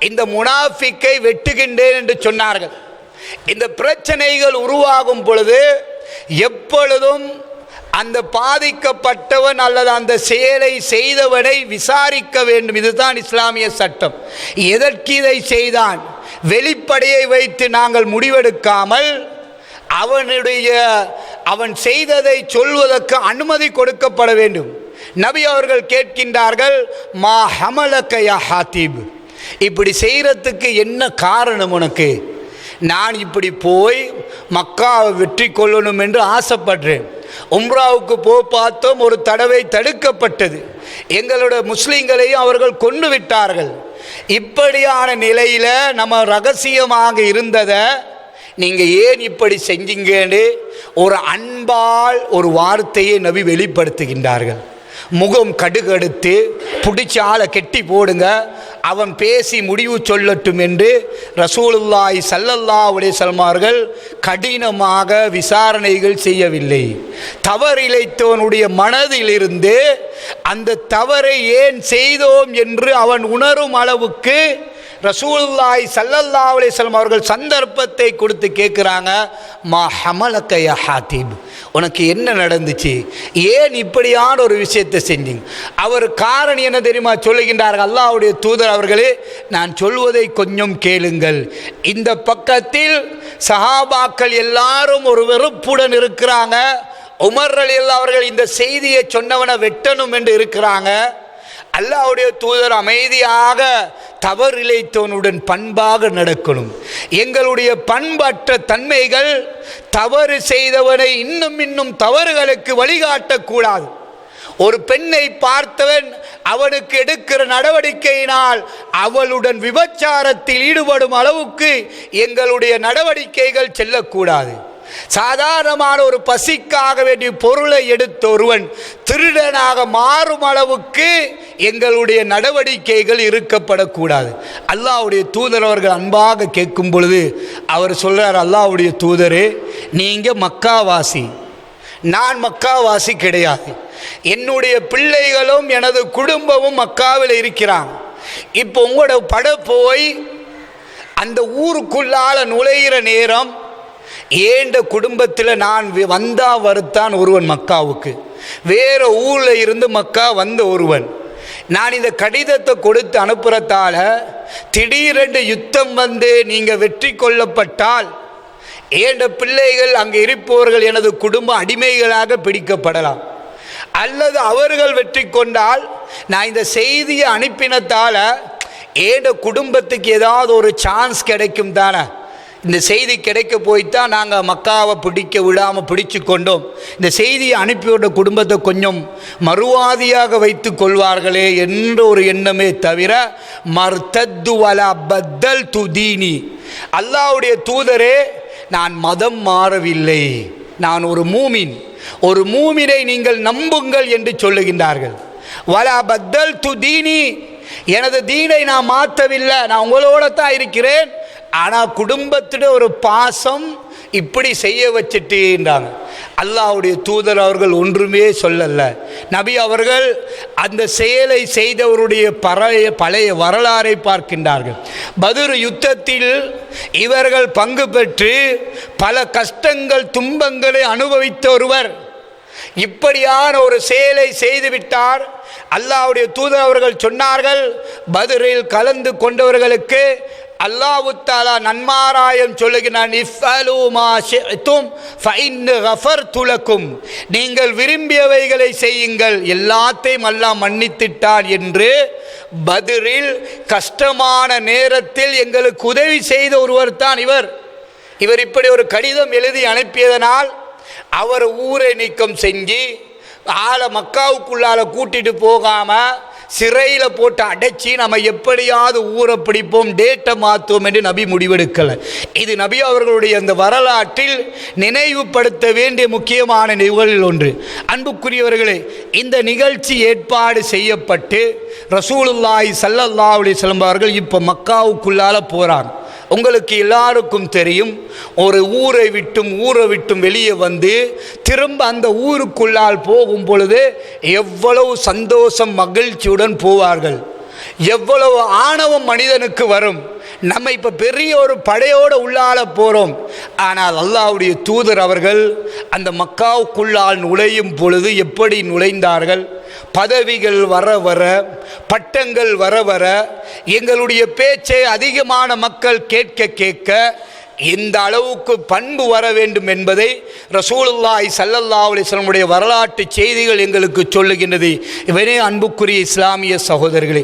இந்த முனாஃபிக்கை வெட்டுகின்றேன் என்று சொன்னார்கள். இந்த பிரச்சனைகள் உருவாகும் பொழுது எப்பொழுதும் அந்த பாதிக்கப்பட்டவன் அல்லது அந்த செயலை செய்தவனை விசாரிக்க வேண்டும். இதுதான் இஸ்லாமிய சட்டம். எதற்கு இதை செய்தான், வெளிப்படையை வைத்து நாங்கள் முடிவெடுக்காமல் அவன் செய்ததை சொல்வதற்கு அனுமதி கொடுக்கப்பட வேண்டும். நபி அவர்கள் கேட்கின்றார்கள், மா ஹமலக யா ஹாத்திப், இப்படி செய்கிறதுக்கு என்ன காரணம் உனக்கு? நான் இப்படி போய் மக்காவை வெற்றி கொள்ளணும் என்று ஆசைப்படுறேன். உம்ராவுக்கு பார்த்தோம், ஒரு தடவை தடுக்கப்பட்டது. எங்களோட முஸ்லீம்களையும் அவர்கள் கொண்டு விட்டார்கள். இப்படியான நிலையில் நம்ம ரகசியமாக இருந்ததை நீங்கள் ஏன் இப்படி செஞ்சீங்கன்னு ஒரு அன்பால் ஒரு வார்த்தையை நபி வெளிப்படுத்துகின்றார்கள். முகம் கடுகடுத்து பிடிச்ச ஆளை கெட்டி போடுங்க, அவன் பேசி முடிவு சொல்லட்டும் என்று ரசூலுல்லாஹி ஸல்லல்லாஹு அலைஹி வஸல்லம் அவர்கள் கடினமாக விசாரணைகள் செய்யவில்லை. தவறிழைத்தவனுடைய மனதிலிருந்து அந்த தவறை ஏன் செய்தோம் என்று அவன் உணரும் அளவுக்கு ரசூலுல்லாஹி ஸல்லல்லாஹு அலைஹி வஸல்லம் அவர்கள் சந்தர்ப்பத்தை கொடுத்து கேட்குறாங்க, மா ஹமலக யா ஹாத்திப், உனக்கு என்ன நடந்துச்சு, ஏன் இப்படியான ஒரு விஷயத்தை செஞ்சீங்க? அவர் காரணம் என்ன தெரியுமா சொல்லுகின்றார்கள், அல்லாஹ்வுடைய தூதர் அவர்களே நான் சொல்வதை கொஞ்சம் கேளுங்கள். இந்த பக்கத்தில் சஹாபாக்கள் எல்லாரும் ஒரு வெறுப்புடன் இருக்கிறாங்க. உமர் ரலியல்லாஹு அவர்கள் இந்த செய்தியை சொன்னவனை வெட்டணும் என்று இருக்கிறாங்க. அல்லாஹ்வுடைய தூதர் அமைதியாக தவறிழைத்தவனுடன் பண்பாக நடக்கணும். எங்களுடைய பண்பற்ற தன்மைகள் தவறு செய்தவனை இன்னும் தவறுகளுக்கு வழிகாட்டக்கூடாது. ஒரு பெண்ணை பார்த்தவன் அவனுக்கு எடுக்கிற நடவடிக்கையினால் அவளுடன் விபச்சாரத்தில் ஈடுபடும் அளவுக்கு எங்களுடைய நடவடிக்கைகள் செல்லக்கூடாது. சாதாரணமான ஒரு பசிக்காக வேண்டிய பொருளை எடுத்த ஒருவன் திருடனாக மாறும் அளவுக்கு எங்களுடைய நடவடிக்கைகள் இருக்கப்படக்கூடாது. அல்லாஹ்வுடைய தூதர் அவர்கள் அன்பாக கேட்கும் பொழுது அவர் சொல்றார், அல்லாஹ்வுடைய தூதரே நீங்கள் மக்காவாசி, நான் மக்காவாசி கிடையாது. என்னுடைய பிள்ளைகளும் எனது குடும்பமும் மக்காவில் இருக்கிறாங்க. இப்போ உங்களோட பட போய் அந்த ஊருக்குள்ளால நுழைகிற நேரம் ஏண்ட குடும்பத்தில் நான் வந்தா வருத்தான் ஒருவன் மக்காவுக்கு, வேற ஊரில் இருந்து மக்கா வந்த ஒருவன், நான் இந்த கடிதத்தை கொடுத்து அனுப்புறதால திடீரென்று யுத்தம் வந்து நீங்கள் வெற்றி கொள்ளப்பட்டால் ஏண்ட பிள்ளைகள் அங்கே இருப்பவர்கள் எனது குடும்ப அடிமைகளாக பிடிக்கப்படலாம். அல்லது அவர்கள் வெற்றி கொண்டால் நான் இந்த செய்தியை அனுப்பினதால ஏண்ட குடும்பத்துக்கு ஏதாவது ஒரு சான்ஸ் கிடைக்கும் தானே. இந்த செய்தி கிடைக்க போய்த்தான் நாங்கள் மக்காவை பிடிக்க விடாமல் பிடிச்சு கொண்டோம். இந்த செய்தியை அனுப்பியோட குடும்பத்தை கொஞ்சம் மறுவாதியாக வைத்து கொள்வார்களே என்ற ஒரு எண்ணமே தவிர மர்தத்து வலா பத்தல் துதீனி, அல்லாஹ்வுடைய தூதரே நான் மதம் மாறவில்லை, நான் ஒரு மூமின், ஒரு மூமினை நீங்கள் நம்புங்கள் என்று சொல்லுகின்றார்கள். வலா பத்தல் துதீனி, எனது தீனை நான் மாற்றவில்லை, நான் உங்களோட தான் இருக்கிறேன், ஆனால் குடும்பத்திட ஒரு பாசம் இப்படி செய்ய வச்சுட்டேன்றாங்க. அல்லாஹ்வுடைய தூதர் அவர்கள் ஒன்றுமே சொல்லல. நபி அவர்கள் அந்த செயலை செய்தவருடைய பழைய வரலாறை பார்க்கின்றார்கள். பத்ர் யுத்தத்தில் இவர்கள் பங்கு பெற்று பல கஷ்டங்கள் துன்பங்களை அனுபவித்த ஒருவர் இப்படியான ஒரு செயலை செய்துவிட்டார். அல்லாஹ்வுடைய தூதர் அவர்கள் சொன்னார்கள், பத்ரில் கலந்து கொண்டவர்களுக்கு அல்லாஹு தஆலா நன்மாராயம் சொல்லுகிறான், இஃபலு மா ஷிஅ்தும் ஃபஇன்னி கஃபர்து லக்கும், நீங்கள் விரும்பியவைகளை செய்யுங்கள், எல்லாத்தையும் அல்லாஹ் மன்னித்திட்டான் என்று பத்ரில் கஷ்டமான நேரத்தில் எங்களுக்கு உதவி செய்த ஒருவர் தான் இவர். இப்படி ஒரு கடிதம் எழுதி அனுப்பியதனால் அவர் ஊரை நீக்கம் செஞ்சு ஆளை மக்காவுக்குள்ளால கூட்டிட்டு போகாமல் சிறையில் போட்டு அடைச்சி நம்ம எப்படியாவது ஊரை பிடிப்போம், டேட்டை மாற்றுவோம் என்று நபி முடிவெடுக்கலை. இது நபி அவர்களுடைய அந்த வரலாற்றில் நினைவுபடுத்த வேண்டிய முக்கியமான நிகழ்வுகளில் ஒன்று. அன்புக்குரியவர்களே, இந்த நிகழ்ச்சி ஏற்பாடு செய்யப்பட்டு ரசூலுல்லாஹி ஸல்லல்லாஹு அலைஹி வஸல்லம் அவர்கள் இப்போ மக்காவுக்குள்ளால போகிறாங்க. உங்களுக்கு எல்லாருக்கும் தெரியும், ஒரு ஊரை விட்டும் வெளியே வந்து திரும்ப அந்த ஊருக்குள்ளால் போகும் பொழுது எவ்வளவு சந்தோஷம் மகிழ்ச்சியுடன் போவார்கள், எவ்வளவு ஆணவம் மனிதனுக்கு வரும். நம்ம இப்போ பெரிய ஒரு படையோடு உள்ளால போகிறோம். ஆனால் அல்லாஹ்வுடைய தூதர் அவர்கள் அந்த மக்காவுக்குள்ளால் நுழையும் பொழுது எப்படி நுழைந்தார்கள்? பதவிகள் வர வர, பட்டங்கள் வர வர, எங்களுடைய பேச்சை அதிகமான மக்கள் கேட்க இந்த அளவுக்கு பண்பு வர வேண்டும் என்பதை ரசூலுல்லாஹி ஸல்லல்லாஹு அலைஹி வஸல்லம் வரலாற்று செய்திகள் எங்களுக்கு சொல்லுகின்றது. இவனே அன்புக்குரிய இஸ்லாமிய சகோதரர்களே,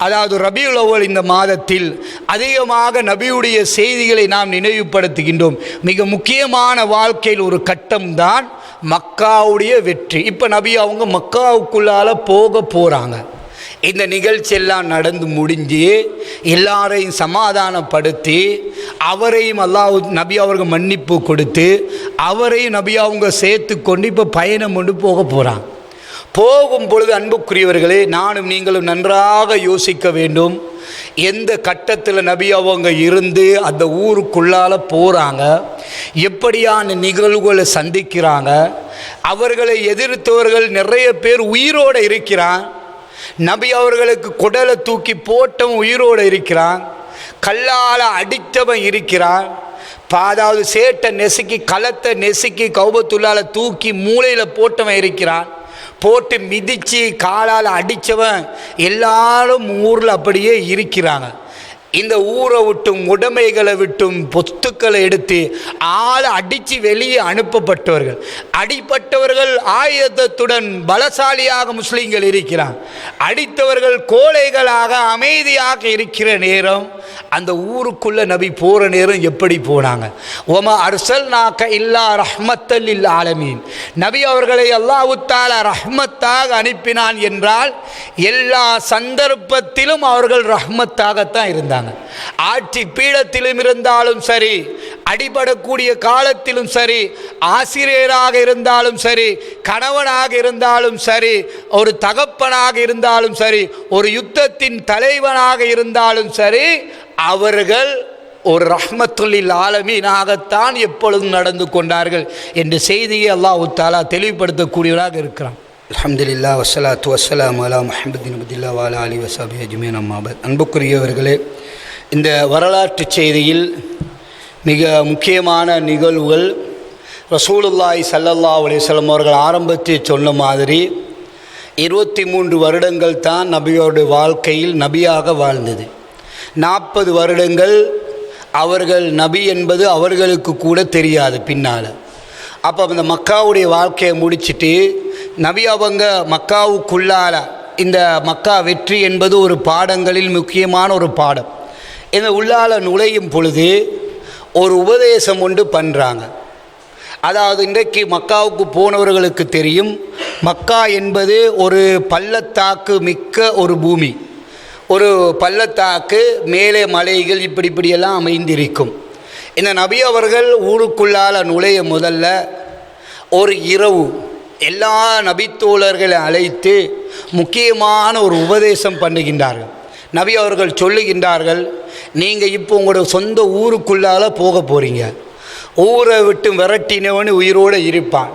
அதாவது ரபியுல் அவ்வல் இந்த மாதத்தில் அதிகமாக நபியுடைய செய்திகளை நாம் நினைவுபடுத்துகின்றோம். மிக முக்கியமான வாழ்க்கையில் ஒரு கட்டம்தான் மக்காவுடைய வெற்றி. இப்போ நபி அவங்க மக்காவுக்குள்ளால போகிறாங்க. இந்த நிகழ்ச்சியெல்லாம் நடந்து முடிஞ்சு எல்லாரையும் சமாதானப்படுத்தி அவரையும் நபி அவர்கள் மன்னிப்பு கொடுத்து அவரையும் நபி அவங்க சேர்த்து கொண்டு இப்போ பயணம் கொண்டு போகிறாங்க. போகும் பொழுது அன்புக்குரியவர்களே, நானும் நீங்களும் நன்றாக யோசிக்க வேண்டும். எந்த கட்டத்தில் நபி அவங்க இருந்து அந்த ஊருக்குள்ளால போகிறாங்க, எப்படியான நிகழ்வுகளை சந்திக்கிறாங்க, அவர்களை எதிர்த்தவர்கள் நிறைய பேர் உயிரோடு இருக்கிறான். நபி அவர்களுக்கு குடலை தூக்கி போட்டவன் உயிரோடு இருக்கிறான், கல்லால் அடித்தவன் இருக்கிறான், அதாவது சேட்டை நெசுக்கி களத்தை நெசுக்கி கௌபத்துள்ளால தூக்கி மூளையில் போட்டவன் இருக்கிறான், போட்டு மிதித்து காலால் அடித்தவன் எல்லாரும் ஊரில் அப்படியே இருக்கிறாங்க. இந்த ஊரை விட்டும் உடைமைகளை விட்டும் பொத்துக்களை எடுத்து ஆளை அடித்து வெளியே அனுப்பப்பட்டவர்கள், அடிப்பட்டவர்கள் ஆயுதத்துடன் பலசாலியாக முஸ்லீம்கள் இருக்கிறார், அடித்தவர்கள் கோழைகளாக அமைதியாக இருக்கிற நேரம் அந்த ஊருக்குள்ள நபி போகிற நேரம் எப்படி போனாங்க? ஒமா அர்சல்நாக இல்லா ரஹ்மத்தல் லில் ஆலமீன், நபி அவர்களை அல்லாஹ் தஆலா ரஹ்மத்தாக அனுப்பினான் என்றால் எல்லா சந்தர்ப்பத்திலும் அவர்கள் ரஹ்மத்தாகத்தான் இருந்தாங்க. ஆட்சி பீடத்திலும் இருந்தாலும் சரி, அடிபடக்கூடிய காலத்திலும் சரி, ஆசிரியராக இருந்தாலும் சரி, கணவனாக இருந்தாலும் சரி, ஒரு தகப்பனாக இருந்தாலும் சரி, ஒரு யுத்தத்தின் தலைவனாக இருந்தாலும் சரி, அவர்கள் ஒரு ரஹ்மத்துல்லில் ஆலமீனாகத்தான் எப்பொழுதும் நடந்து கொண்டார்கள் என்ற செய்தியை அல்லாஹ் தஆலா தெளிவுபடுத்தக்கூடியவராக இருக்கிறான். அல்ஹம்துலில்லாஹ் வஸ்ஸலாத்து வஸ்ஸலாமு அலா முஹம்மதின் நபியில்லா வ அலா ஆலிஹி வஸஹ்பிஹி அஜ்மஈன் அம்மா பஅத். அன்புக்குரியவர்களே, இந்த வரலாற்று செய்தியில் மிக முக்கியமான நிகழ்வுகள் ரசூலுல்லாஹி ஸல்லல்லாஹு அலைஹி வஸல்லம் அவர்கள் ஆரம்பத்தில் சொன்ன மாதிரி 23 வருடங்கள் தான் நபியோட வாழ்க்கையில் நபியாக வாழ்ந்தது. 40 வருடங்கள் அவர்கள் நபி என்பது அவர்களுக்கு கூட தெரியாது பின்னால். அப்போ அந்த மக்காவுடைய வாழ்க்கையை முடிச்சுட்டு நபி அவங்க மக்காவுக்குள்ளால இந்த மக்கா வெற்றி என்பது ஒரு பாடங்களில் முக்கியமான ஒரு பாடம். இந்த உள்ளால நுழையும் பொழுது ஒரு உபதேசம் ஒன்று பண்ணுறாங்க. அதாவது இன்றைக்கு மக்காவுக்கு போனவர்களுக்கு தெரியும், மக்கா என்பது ஒரு பள்ளத்தாக்கு மிக்க ஒரு பூமி, ஒரு பள்ளத்தாக்கு, மேலே மலைகள் இப்படியெல்லாம் அமைந்திருக்கும். இந்த நபி அவர்கள் ஊருக்குள்ளால் நுழைய முதல்ல ஒரு இரவு எல்லா நபித்தோழர்களை அழைத்து முக்கியமான ஒரு உபதேசம் பண்ணுகின்றார்கள். நபி அவர்கள் சொல்லுகின்றார்கள், நீங்கள் இப்போ உங்களோட சொந்த ஊருக்குள்ளால் போக போகிறீங்க. ஊரை விட்டு விரட்டினவன் உயிரோடு இருப்பான்,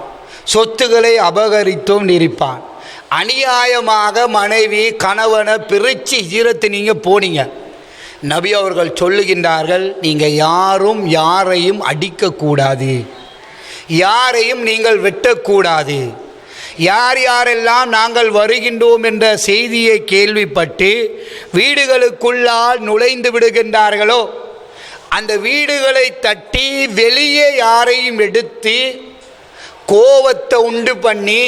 சொத்துக்களை அபகரித்தோம் இருப்பான், அநியாயமாக மனைவி கணவனை பிரித்து ஹிஜ்ரத்து நீங்கள் போனீங்க. நபி அவர்கள் சொல்லுகின்றார்கள், நீங்கள் யாரும் யாரையும் அடிக்கக்கூடாது, யாரையும் நீங்கள் வெட்டக்கூடாது. யார் யாரெல்லாம் நாங்கள் வருகின்றோம் என்ற செய்தியை கேள்விப்பட்டு வீடுகளுக்குள்ளால் நுழைந்து விடுகின்றார்களோ அந்த வீடுகளை தட்டி வெளியே யாரையும் எடுத்து கோபத்தை உண்டு பண்ணி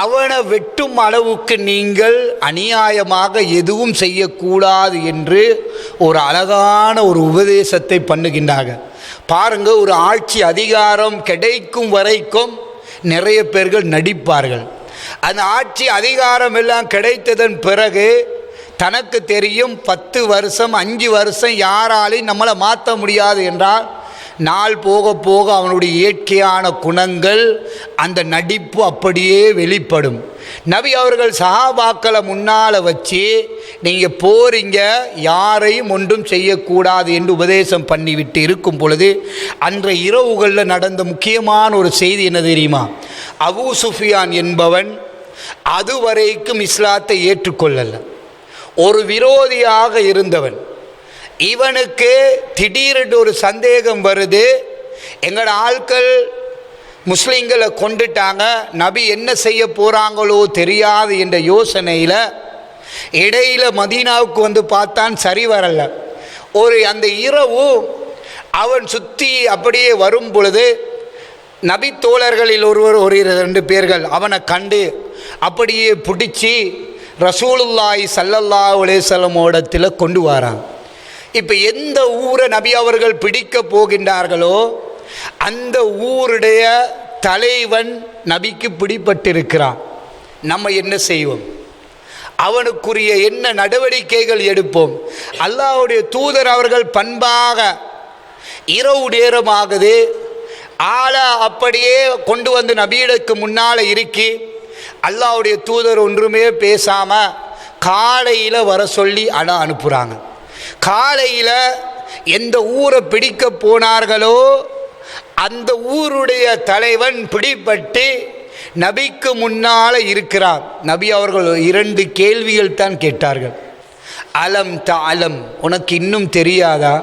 அவனை வெட்டும் அளவுக்கு நீங்கள் அநியாயமாக எதுவும் செய்யக்கூடாது என்று ஒரு அழகான ஒரு உபதேசத்தை பண்ணுகின்றார்கள். பாருங்க, ஒரு ஆட்சி அதிகாரம் கிடைக்கும் வரைக்கும் நிறைய பேர்கள் நடிப்பார்கள். அந்த ஆட்சி அதிகாரம் எல்லாம் கிடைத்ததன் பிறகு தனக்கு தெரியும் 10 வருஷம் 5 வருஷம் யாராலையும் நம்மளை மாற்ற முடியாது என்றால் நாள் போக போக அவனுடைய இயற்கையான குணங்கள், அந்த நடிப்பு அப்படியே வெளிப்படும். நபி அவர்கள் சஹாபாக்களை முன்னால் வச்சு நீங்கள் போறீங்க, யாரையும் ஒன்றும் செய்யக்கூடாது என்று உபதேசம் பண்ணிவிட்டு இருக்கும் பொழுது அன்றைய இரவுகளில் நடந்த முக்கியமான ஒரு செய்தி என்ன தெரியுமா? அபூ சுஃபியான் என்பவன் அதுவரைக்கும் இஸ்லாத்தை ஏற்றுக்கொள்ளல, ஒரு விரோதியாக இருந்தவன். இவனுக்கு திடீரென்று ஒரு சந்தேகம் வருது, எங்களோட ஆட்கள் முஸ்லீம்களை கொண்டுட்டாங்க, நபி என்ன செய்ய போகிறாங்களோ தெரியாது என்ற யோசனையில் இடையில மதீனாவுக்கு வந்து பார்த்தான், சரி வரல. அந்த இரவு அவன் சுற்றி அப்படியே வரும் பொழுது நபி தோழர்களில் ஒரு 2 பேர்கள் அவனை கண்டு அப்படியே பிடிச்சி ரசூலுல்லாஹி ஸல்லல்லாஹு அலைஹி வஸல்லம் இடத்துல கொண்டு வரான். இப்போ எந்த ஊரை நபி அவர்கள் பிடிக்க போகின்றார்களோ அந்த ஊருடைய தலைவன் நபிக்கு பிடிபட்டிருக்கிறான். நம்ம என்ன செய்வோம்? அவனுக்குரிய என்ன நடவடிக்கைகள் எடுப்போம்? அல்லாஹ்வுடைய தூதர் அவர்கள் பண்பாக இரவு நேரமாகுது, ஆளை அப்படியே கொண்டு வந்து நபியிடக்கு முன்னால் இருக்கி அல்லாஹ்வுடைய தூதர் ஒன்றுமே பேசாமல் காலையில் வர சொல்லி அனுப்புகிறாங்க. காலையில் எந்த ஊரை பிடிக்க போனார்களோ அந்த ஊருடைய தலைவன் பிடிபட்டு நபிக்கு முன்னால் இருக்கிறார். நபி அவர்கள் 2 கேள்விகள் தான் கேட்டார்கள். அலம் தஅலம், உனக்கு இன்னும் தெரியாதா?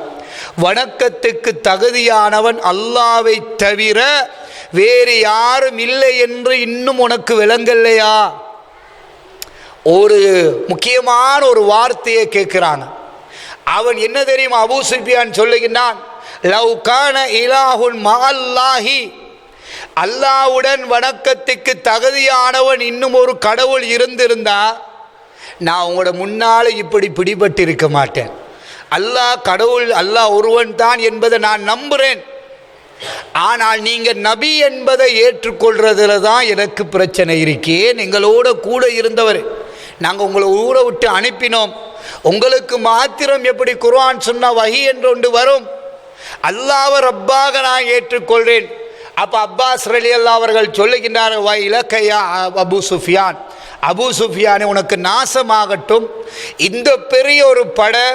வணக்கத்துக்கு தகுதியானவன் அல்லாஹ்வை தவிர வேறு யாரும் இல்லை என்று இன்னும் உனக்கு விளங்கலையா? ஒரு முக்கியமான ஒரு வார்த்தையை கேட்கிறாங்க. அவன் என்ன தெரியுமா? அபூ சுஃபியான் சொல்லுகின்றான், லவ் கான இலாஹுன் மஅல்லாஹி, அல்லாஹ்வுடன் வணக்கத்துக்கு தகுதியானவன் இன்னும் ஒரு கடவுள் இருந்திருந்தா நான் உங்களோட முன்னால் இப்படி பிடிபட்டு இருக்க மாட்டேன். அல்லாஹ் கடவுள், அல்லாஹ் ஒருவன் தான் என்பதை நான் நம்புகிறேன். ஆனால் நீங்கள் நபி என்பதை ஏற்றுக்கொள்றதுல தான் எனக்கு பிரச்சனை இருக்கேன். எங்களோட கூட இருந்தவர், நாங்கள் உங்களை ஊரை விட்டு அனுப்பினோம், உங்களுக்கு மாத்திரம் எப்படி குர்ஆன் சொன்ன வஹி என்று ஒன்று வரும்? அல்லாஹ்வை ரப்பாக நான் ஏற்றுக்கொள்கிறேன். அப்போ அப்பாஸ் ரலியல்லாஹு அவர்கள் சொல்லுகின்றார்கள், வா இலக்கையா அபூ சுஃபியான், அபூ சுஃபியானே உனக்கு நாசமாகட்டும். இந்த பெரிய ஒரு படை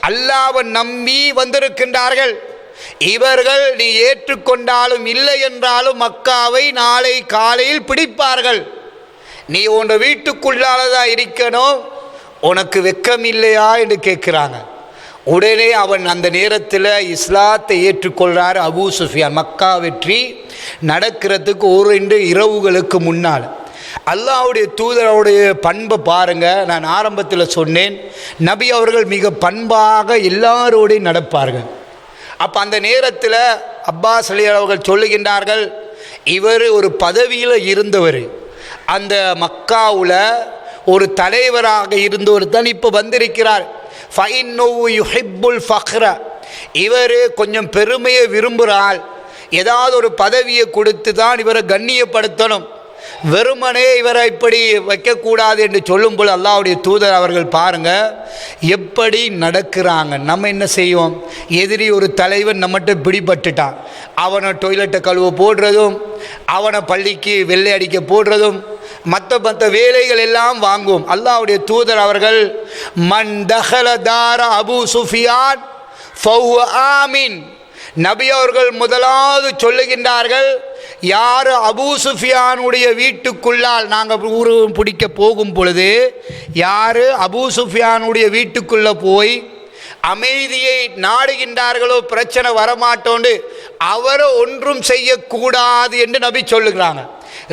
அல்லாஹ்வை நம்பி வந்திருக்கின்றார்கள். இவர்கள் நீ ஏற்றுக்கொண்டாலும் இல்லை என்றாலும் மக்காவை நாளை காலையில் பிடிப்பார்கள். நீ உன் வீட்டுக்குள்ளாலதான் இருக்கணும், உனக்கு வெக்கம் இல்லையா என்று கேட்குறாங்க. உடனே அவன் அந்த நேரத்தில் இஸ்லாத்தை ஏற்றுக்கொள்கிறார் அபூ சுஃபியான். மக்கா வெற்றி நடக்கிறதுக்கு 2 இரவுகளுக்கு முன்னால். அல்லாஹ்வுடைய தூதருடைய பண்பை பாருங்கள். நான் ஆரம்பத்தில் சொன்னேன், நபி அவர்கள் மிக பண்பாக எல்லாரோடையும் நடப்பார்கள். அப்போ அந்த நேரத்தில் அப்பாஸ் ரலியல்லாஹு அவர்கள் சொல்லுகின்றார்கள், இவர் ஒரு பதவியில் இருந்தவர், அந்த மக்காவில் ஒரு தலைவராக இருந்தவர் தான் இப்போ வந்திருக்கிறார். ஃபஇன்னஹு யுஹிப்புல் ஃபக்ர, இவர் கொஞ்சம் பெருமையை விரும்புகிறாள், ஏதாவது ஒரு பதவியை கொடுத்து தான் இவரை கண்ணியப்படுத்தணும், வெறுமனே இவரை இப்படி வைக்கக்கூடாது என்று சொல்லும்போது அல்லாஹ்வுடைய தூதர் அவர்கள் பாருங்க எப்படி நடக்கிறாங்க. நம்ம என்ன செய்வோம், எதிரி ஒரு தலைவன் நம்மகிட்ட பிடிபட்டுட்டான், அவனை டொய்லெட்டை கழுவ போடுறதும், அவனை பள்ளிக்கு வெள்ளை அடிக்க போடுறதும், மற்ற வேலைகள் எல்லாம் வாங்குவோம். அல்லாஹ்வுடைய தூதர் அவர்கள் மன் தஹல தார அபூ சுஃபியான் ஃபஹுவ ஆமின், நபி அவர்கள் முதலாவது சொல்லுகின்றார்கள், யார் அபூ சுஃபியானுடைய வீட்டுக்குள்ளால், நாங்கள் ஊரு பிடிக்க போகும் பொழுது யார் அபூ சுஃபியானுடைய வீட்டுக்குள்ளே போய் அமைதியை நாடுகின்றார்களோ பிரச்சனை வரமாட்டோண்டு அவரை ஒன்றும் செய்யக்கூடாது என்று நபி சொல்லுகிறாங்க.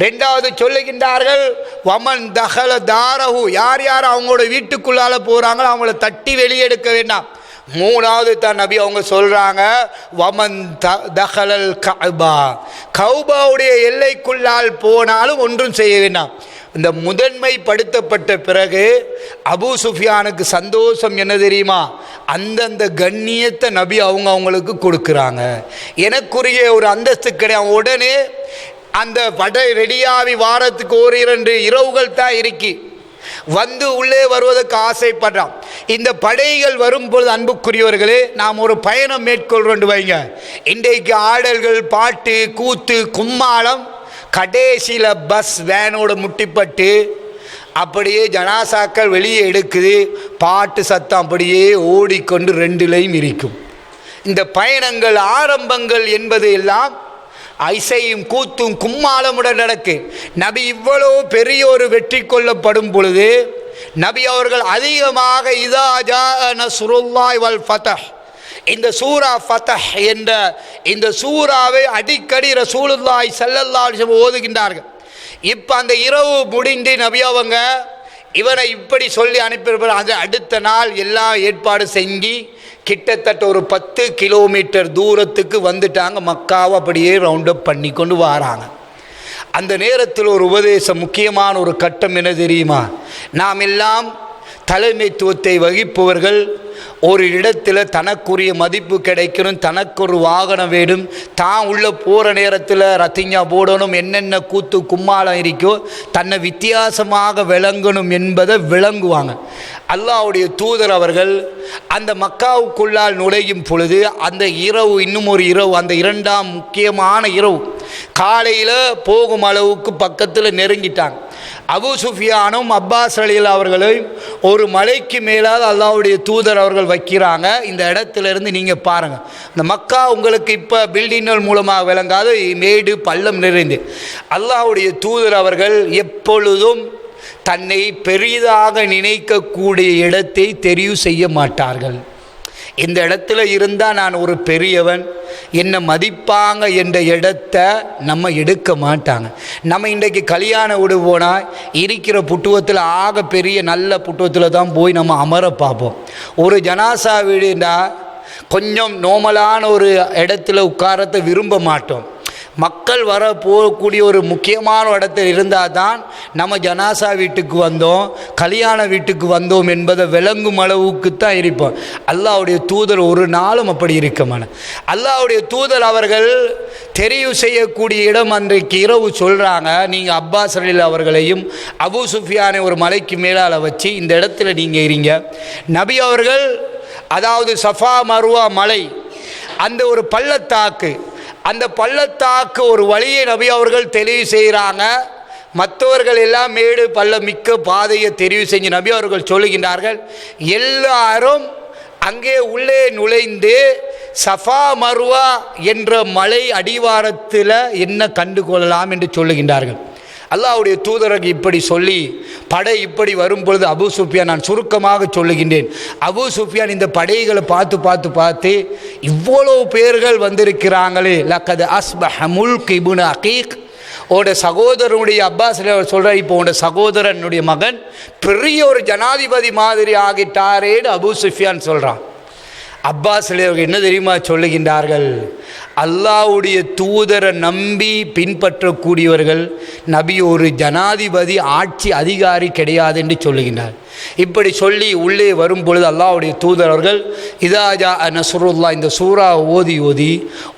ரெண்டாவது சொல்லுகின்றார்கள், வமன் தஹல தாரஹு, யார் யார் அவங்களோட வீட்டுக்குள்ளால போகிறாங்களோ அவங்கள தட்டி வெளியெடுக்க வேண்டாம். மூணாவது தான் நபி அவங்க சொல்கிறாங்க, வமன் தஹலல் கஅபா, கௌபாவுடைய எல்லைக்குள்ளால் போனாலும் ஒன்றும் செய்ய வேண்டாம். இந்த முதன்மைப்படுத்தப்பட்ட பிறகு அபூ சுஃபியானுக்கு சந்தோஷம் என்ன தெரியுமா, அந்தந்த கண்ணியத்தை நபி அவங்களுக்கு கொடுக்குறாங்க. எனக்குரிய ஒரு அந்தஸ்து கிடையாது. உடனே அந்த படை ரெடியாகி வாரத்துக்கு 1-2 இரவுகள் தான் இருக்கி வந்து உள்ளே வருவதற்கு ஆசைப்படுறான். இந்த படைகள் வரும்பொழுது அன்புக்குரியவர்களே, நாம் ஒரு பயணம் மேற்கொள்றோண்டு வைங்க, இன்றைக்கு ஆடல்கள், பாட்டு, கூத்து, கும்மாளம், கடைசியில் பஸ் வேனோட முட்டிப்பட்டு அப்படியே ஜனாசாக்கள் வெளியே எடுக்குது, பாட்டு சத்தம் அப்படியே ஓடிக்கொண்டு 2லையும் இருக்கும். இந்த பயணங்கள் ஆரம்பங்கள் என்பது எல்லாம் ஐசையும் கூத்தும் கும்மாளமுடன் நடக்கு. நபி இவ்வளவு பெரிய ஒரு வெற்றி கொள்ளப்படும் பொழுது நபி அவர்கள் அதிகமாக இதா ஜா நஸ்ருல்லாஹி வல் ஃபத்ஹ், இந்த சூரா ஃபத்ஹ் என்ற இந்த சூறாவை அடிக்கடி ரசூலுல்லாஹி ஸல்லல்லாஹு அலைஹி வஸல்லம் ஓதுகின்றார்கள். இப்போ அந்த இரவு முடிந்து நபி அவங்க இவனை இப்படி சொல்லி அனுப்பியிருப்பார். அது அடுத்த நாள் எல்லாம் ஏற்பாடு செஞ்சு கிட்டத்தட்ட ஒரு 10 கிலோமீட்டர் தூரத்துக்கு வந்துட்டாங்க. மக்காவை அப்படியே ரவுண்டப் பண்ணி கொண்டு வராங்க. அந்த நேரத்தில் ஒரு உபதேசம், முக்கியமான ஒரு கட்டம் என்ன தெரியுமா, நாம் எல்லாம் தலைமைத்துவத்தை வகிப்பவர்கள் ஒரு இடத்துல தனக்குரிய மதிப்பு கிடைக்கணும், தனக்கு ஒரு வாகனம் வேணும், தான் உள்ள போகிற நேரத்தில் ரத்திஞ்சா போடணும், என்னென்ன கூத்து கும்மாளம் இருக்கோ தன்னை வித்தியாசமாக விளங்கணும் என்பதை விளங்குவாங்க. அல்லாஹ்வுடைய தூதர் அவர்கள் அந்த மக்காவுக்குள்ளால் நுழையும் பொழுது அந்த இரவு, இன்னும் ஒரு இரவு, அந்த 2ஆம் முக்கியமான இரவு காலையில் போகும் அளவுக்கு பக்கத்தில் நெருங்கிட்டாங்க. அபூ சுஃபியானும் அப்பாஸ் ரலியல்லாஹு அவர்களையும் ஒரு மலைக்கு மேலால் அல்லாஹ்வுடைய தூதர் அவர்கள் வைக்கிறாங்க. இந்த இடத்துல இருந்து நீங்கள் பாருங்கள், இந்த மக்கா உங்களுக்கு இப்போ பில்டிங்கள் மூலமாக விளங்காத மேடு பள்ளம் நிறைந்து. அல்லாஹ்வுடைய தூதர் அவர்கள் எப்பொழுதும் தன்னை பெரிதாக நினைக்கக்கூடிய இடத்தை தெரிவு செய்ய மாட்டார்கள். இந்த இடத்துல இருந்தால் நான் ஒரு பெரியவன், என்னை மதிப்பாங்க என்ற இடத்தை நம்ம எடுக்க மாட்டாங்க. நம்ம இன்றைக்கு கல்யாண வீடு போனால் இருக்கிற புட்டுவத்தில் ஆக பெரிய நல்ல புட்டுவத்தில் தான் போய் நம்ம அமர பார்ப்போம். ஒரு ஜனாசா வீடுனா கொஞ்சம் நோமலான ஒரு இடத்துல உட்காரத்தை விரும்ப மாட்டோம். மக்கள் வர போகக்கூடிய ஒரு முக்கியமான இடத்தில் இருந்தால் தான் நம்ம ஜனாசா வீட்டுக்கு வந்தோம், கல்யாண வீட்டுக்கு வந்தோம் என்பதை விளங்கும் அளவுக்கு தான் இருப்போம். அல்லாஹ்வுடைய தூதர் ஒரு நாளும் அப்படி இருக்க மாட்டார். அல்லாஹ்வுடைய தூதர் அவர்கள் தெரிவு செய்யக்கூடிய இடம் அன்றைக்கு இரவு சொல்கிறாங்க, நீங்கள் அப்பாஸ் ரலியல்லாஹு அவர்களையும் அபூ சுஃபியானை ஒரு மலைக்கு மேலால் வச்சு இந்த இடத்துல நீங்கள் இருங்க. நபி அவர்கள் அதாவது சஃபா மர்வா மலை, அந்த ஒரு பள்ளத்தாக்கு, அந்த பள்ளத்தாக்கு ஒரு வழியை நபி அவர்கள் தெரிவு செய்கிறாங்க. மற்றவர்கள் எல்லாம் மேடு பள்ளம் மிக்க பாதையை தெரிவு செஞ்சு நபி அவர்கள் சொல்லுகின்றார்கள், எல்லாரும் அங்கே உள்ளே நுழைந்து சஃபா மர்வா என்ற மலை அடிவாரத்தில் என்ன கண்டுகொள்ளலாம் என்று சொல்லுகின்றார்கள். அல்லாஹ்வுடைய தூதருக்கு இப்படி சொல்லி படை இப்படி வரும் பொழுது அபூ சுஃபியான், நான் சுருக்கமாக சொல்லுகின்றேன், அபூ சுஃபியான் இந்த படைகளை பார்த்து இவ்வளோ பேர்கள் வந்திருக்கிறாங்களே, லக்கது அஸ்பஹ முல்க் இப்னு அகீக், உன்னோட சகோதரனுடைய அப்பாஸ் சொல்கிறார், இப்போ உன்னோட சகோதரனுடைய மகன் பெரிய ஒரு ஜனாதிபதி மாதிரி ஆகிட்டாரேன்னு அபூ சுஃபியான் சொல்கிறான். அப்பாஸ் அவர்கள் என்ன தெரியுமா சொல்லுகின்றார்கள், அல்லாஹ்வுடைய தூதரை நம்பி பின்பற்றக்கூடியவர்கள் நபி ஒரு ஜனாதிபதி ஆட்சி அதிகாரி கிடையாது என்று சொல்லுகின்றார். இப்படி சொல்லி உள்ளே வரும் பொழுது அல்லாஹ்வுடைய தூதர் அவர்கள் இதாஜா நஸ்ருல்லா இந்த சூரா ஓதி ஓதி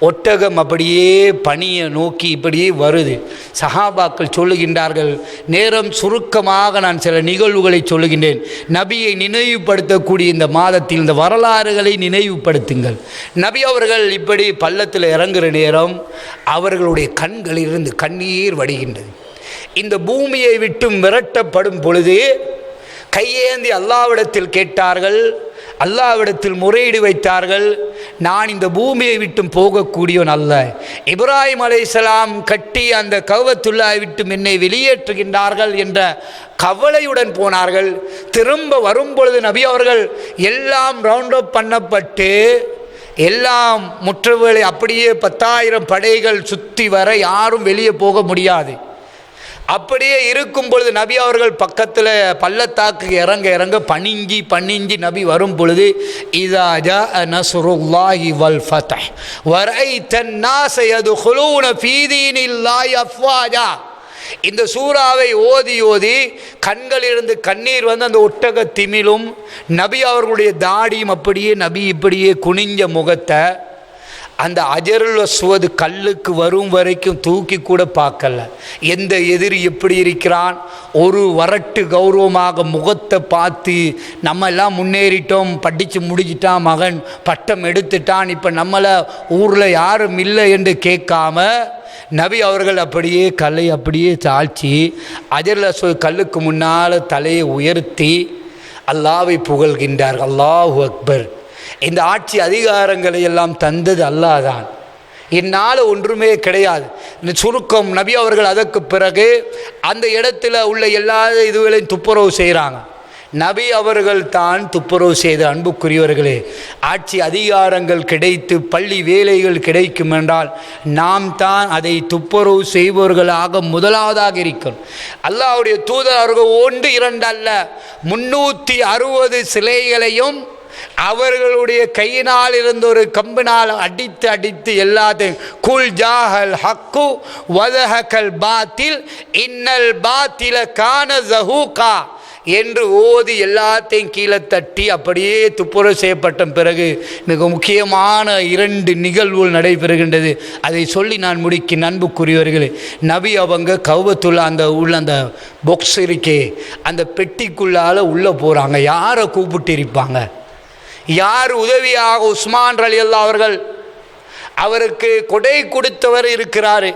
ஒட்டகம் அப்படியே பனியை நோக்கி இப்படியே வருது. சஹாபாக்கள் சொல்லுகின்றார்கள், நேரம் சுருக்கமாக நான் சில நிகழ்வுகளை சொல்லுகின்றேன். நபியை நினைவுபடுத்தக்கூடிய இந்த மாதத்தில் இந்த வரலாறுகளை நினைவுபடுத்துங்கள். நபி அவர்கள் இப்படி பள்ளத்தில் இறங்குற நேரம் அவர்களுடைய கண்களிலிருந்து கண்ணீர் வடிகின்றது. இந்த பூமியை விட்டு விரட்டப்படும் பொழுது கையேந்தி அல்லாஹ்விடத்தில் கேட்டார்கள், அல்லாஹ்விடத்தில் முறையீடு வைத்தார்கள். நான் இந்த பூமியை விட்டு போகக்கூடியவன் அல்ல. இப்ராஹிம் அலைஹிஸ்ஸலாம் கட்டி அந்த கஅபத்துல்லாஹை விட்டு என்னை வெளியேற்றுகின்றார்கள் என்ற கவலையுடன் போனார்கள். திரும்ப வரும்பொழுது நபி அவர்கள் எல்லாம் ரவுண்ட் அப் பண்ணப்பட்டு எல்லாம் முற்றுகளை அப்படியே 10,000 படைகள் சுற்றி வர யாரும் வெளியே போக முடியாது. அப்படியே இருக்கும் பொழுது நபி அவர்கள் பக்கத்தில் பள்ளத்தாக்கு இறங்க இறங்க பணிஞ்சி நபி வரும் பொழுது இதா ஜாஅ நஸ்ருல்லாஹி வல் ஃபத்ஹ் வரைத்தன் நாஸ யதுகுலூன ஃபீ தீனில்லாஹி அஃப்வாஜா. இந்த சூறாவை ஓதி ஓதி கண்களிலிருந்து கண்ணீர் வந்து அந்த ஒட்டக திமிலும் நபி அவர்களுடைய தாடியும் அப்படியே நபி இப்படியே குனிஞ்ச முகத்தை அந்த அஜருல் அஸ்வத் கல்லுக்கு வரும் வரைக்கும் தூக்கி கூட பார்க்கல. எந்த எதிரி எப்படி இருக்கிறான், ஒரு வரட்டு கௌரவமாக முகத்தை பார்த்து நம்ம எல்லாம் முன்னேறிட்டோம், படித்து முடிச்சிட்டான், மகன் பட்டம் எடுத்துட்டான், இப்போ நம்மளை ஊரில் யாரும் இல்லை என்று கேட்காம நபி அவர்கள் அப்படியே கல்லை அப்படியே தாழ்ச்சி அஜருல் அஸ்வத் கல்லுக்கு முன்னால் தலையை உயர்த்தி அல்லாஹ்வை புகழ்கின்றார். அல்லாஹு அக்பர். இந்த ஆட்சி அதிகாரங்களை எல்லாம் தந்தது அல்லாஹ் தான், என்னால் ஒன்றுமே கிடையாது. இந்த சுருக்கம் நபி அவர்கள் அதற்கு பிறகு அந்த இடத்துல உள்ள எல்லா இதுகளையும் துப்புரவு செய்கிறாங்க. நபி அவர்கள் தான் துப்புரவு செய்த. அன்புக்குரியவர்களே, ஆட்சி அதிகாரங்கள் கிடைத்து பள்ளி வேலைகள் கிடைக்கும் என்றால் நாம் தான் அதை துப்புரவு செய்பவர்களாக முதலாவதாக இருக்கணும். அல்லாஹ்வுடைய தூதர் அவர்கள் 1 2 அல்ல 360 சிலைகளையும் அவர்களுடைய கையினால் இருந்த ஒரு கம்பினால் அடித்து எல்லாத்தையும் குல் ஜாஹல் ஹக்கு வதஹகல் பாத்தில் இன்னல் பாத்தில கான ஜஹூகா என்று ஓதி எல்லாத்தையும் கீழே தட்டி அப்படியே துப்புரவு செய்யப்பட்ட பிறகு மிக முக்கியமான 2 நிகழ்வுகள் நடைபெறுகின்றது. அதை சொல்லி நான் முடிக்க அன்புக்குரியவர்களே, நபி அவங்க கஅபத்துல்லா அந்த பாக்ஸ் இருக்கே அந்த பெட்டிக்குள்ளால் உள்ளே போகிறாங்க. யாரை கூப்பிட்டு இருப்பாங்க, யார் உதவியாக? உஸ்மான் ரலியல்லாஹு அவர்கள், அவருக்கு கொடை கொடுத்தவர் இருக்கிறார்.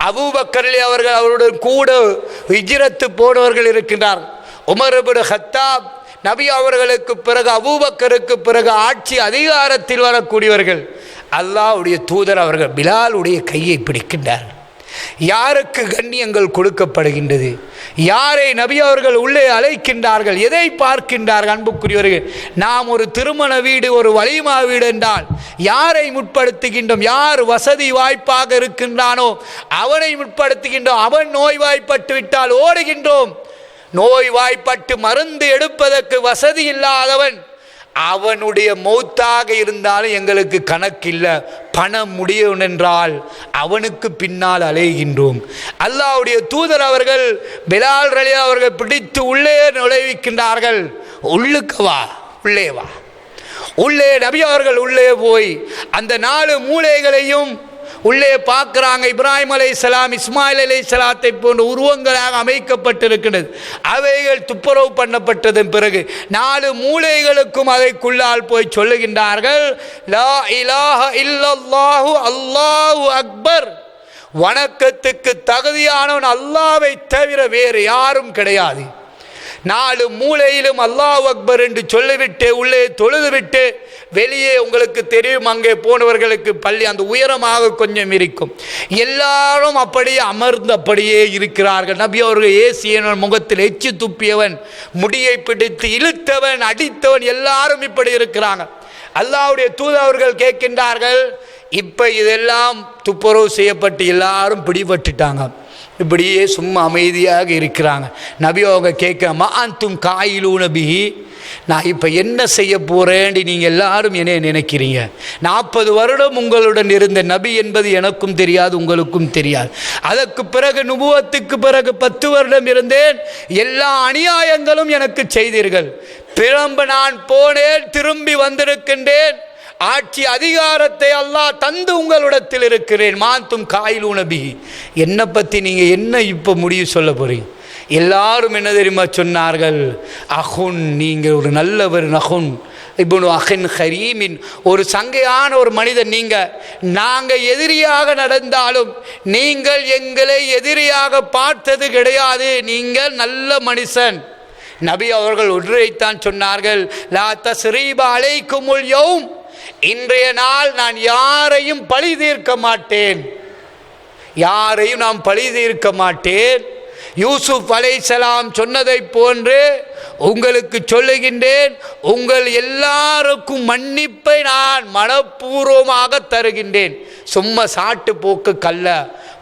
அபூபக்கர் அவர்கள் அவருடன் கூட ஹிஜ்ரத்து போனவர்கள் இருக்கின்றார். உமர் இப்னு கத்தாப் நபி அவர்களுக்கு பிறகு அபூபக்கருக்கு பிறகு ஆட்சி அதிகாரத்தில் வரக்கூடியவர்கள். அல்லாஹ்வுடைய தூதர் அவர்கள் பிலாலுடைய கையை பிடிக்கின்றார்கள். யாருக்கு கண்ணியங்கள் கொடுக்கப்படுகின்றது, யாரை நபி அவர்கள் உள்ளே அழைக்கின்றார்கள், எதை பார்க்கின்றார்கள்? அன்புக்குரியவர்கள், நாம் ஒரு திருமண வீடு ஒரு வலிமா வீடு என்றால் யாரை முற்படுத்துகின்றோம்? யார் வசதி வாய்ப்பாக இருக்கின்றானோ அவனை முற்படுத்துகின்றோம். அவன் நோய்வாய்ப்பட்டு விட்டால் ஓடுகின்றோம். நோய்வாய்ப்பட்டு மருந்து எடுப்பதற்கு வசதி இல்லாதவன் அவனுடைய மௌத்தாக இருந்தாலும் எங்களுக்கு கணக்கில்லை. பணம் முடியும் என்றால் அவனுக்கு பின்னால் அலைகின்றோம். அல்லாஹ்வுடைய தூதர் அவர்கள் பிலால் ரலியல்லாஹு அவர்கள் பிடித்து உள்ளே நுழைவிக்கின்றார்கள். உள்ளுக்கு வா, உள்ளே வா. உள்ளே நபி அவர்கள் உள்ளே போய் அந்த 4 மூலைகளையும் உள்ளே பார்க்குறாங்க. இப்ராஹிம் அலைஹிஸ்ஸலாம் இஸ்மாயில் அலைஹிஸ்ஸலாத்தை போன்ற உருவங்களாக அமைக்கப்பட்டிருக்கிறது. அவைகள் துப்புரவு பண்ணப்பட்டதன் பிறகு 4 மூலைகளுக்கும் அதைக்குள்ளால் போய் சொல்லுகின்றார்கள், லா இலாஹ இல்லல்லாஹு அல்லாஹு அக்பர். வணக்கத்துக்கு தகுதியானவன் அல்லாஹ்வை தவிர வேறு யாரும் கிடையாது. 4 மூலையிலும் அல்லாஹ் அக்பர் என்று சொல்லிவிட்டு உள்ளே தொழுதுவிட்டு வெளியே, உங்களுக்கு தெரியும் அங்கே போனவர்களுக்கு பள்ளி அந்த உயரமாக கொஞ்சம் இருக்கும், எல்லாரும் அப்படியே அமர்ந்து அப்படியே இருக்கிறார்கள். நபி அவர்கள் ஏசியவன், முகத்தில் எச்சி துப்பியவன், முடியை பிடித்து இழுத்தவன், அடித்தவன், எல்லாரும் இப்படி இருக்கிறாங்க. அல்லாஹ்வுடைய தூதர்கள் கேட்கின்றார்கள், இப்போ இதெல்லாம் துப்புரவு செய்யப்பட்டு எல்லாரும் பிடிபட்டுட்டாங்க, இப்படியே சும்மா அமைதியாக இருக்கிறாங்க. நபி அவங்க கேட்க, மா அன்தும் காயிலூன பிஹி, நான் இப்போ என்ன செய்ய போகிறேன்னு நீங்கள் எல்லாரும் என்ன நினைக்கிறீங்க? 40 வருடம் உங்களுடன் இருந்த நபி என்பது எனக்கும் தெரியாது, உங்களுக்கும் தெரியாது. அதற்கு பிறகு நுபுவத்துக்கு பிறகு 10 வருடம் இருந்தேன். எல்லா அநியாயங்களும் எனக்கு செய்தீர்கள். பிறம்பு நான் போனேன், திரும்பி வந்திருக்கின்றேன். ஆட்சி அதிகாரத்தை அல்லாஹ் தந்து உங்களிடத்தில் இருக்கிறேன். மாந்தும் காயிலு நபி. என்னை பற்றி நீங்கள் என்ன இப்போ முடிவு சொல்ல போகிறீங்க? எல்லாரும் என்ன தெரியுமா சொன்னார்கள்? அஹுன், நீங்கள் ஒரு நல்லவர். நஹுன் இப்னு அஹின் ஹரீமின், ஒரு சங்கையான ஒரு மனிதன். நாங்கள் எதிரியாக நடந்தாலும் நீங்கள் எங்களை எதிரியாக பார்த்தது கிடையாது. நீங்கள் நல்ல மனுஷன். நபி அவர்கள் ஒன்றைத்தான் சொன்னார்கள், லா தஸ்ரீப அலைக்குமுல் யௌம், இன்றைய நாள் நான் யாரையும் பழி தீர்க்க மாட்டேன். யாரையும் நாம் பழி தீர்க்க மாட்டேன். யூசுப் அலைஹிஸ்ஸலாம் சொன்னதை போன்று உங்களுக்கு சொல்லுகின்றேன், உங்கள் எல்லாருக்கும் மன்னிப்பை நான் மனப்பூர்வமாக தருகின்றேன். சும்மா சாட்டு போக்கு கல்ல,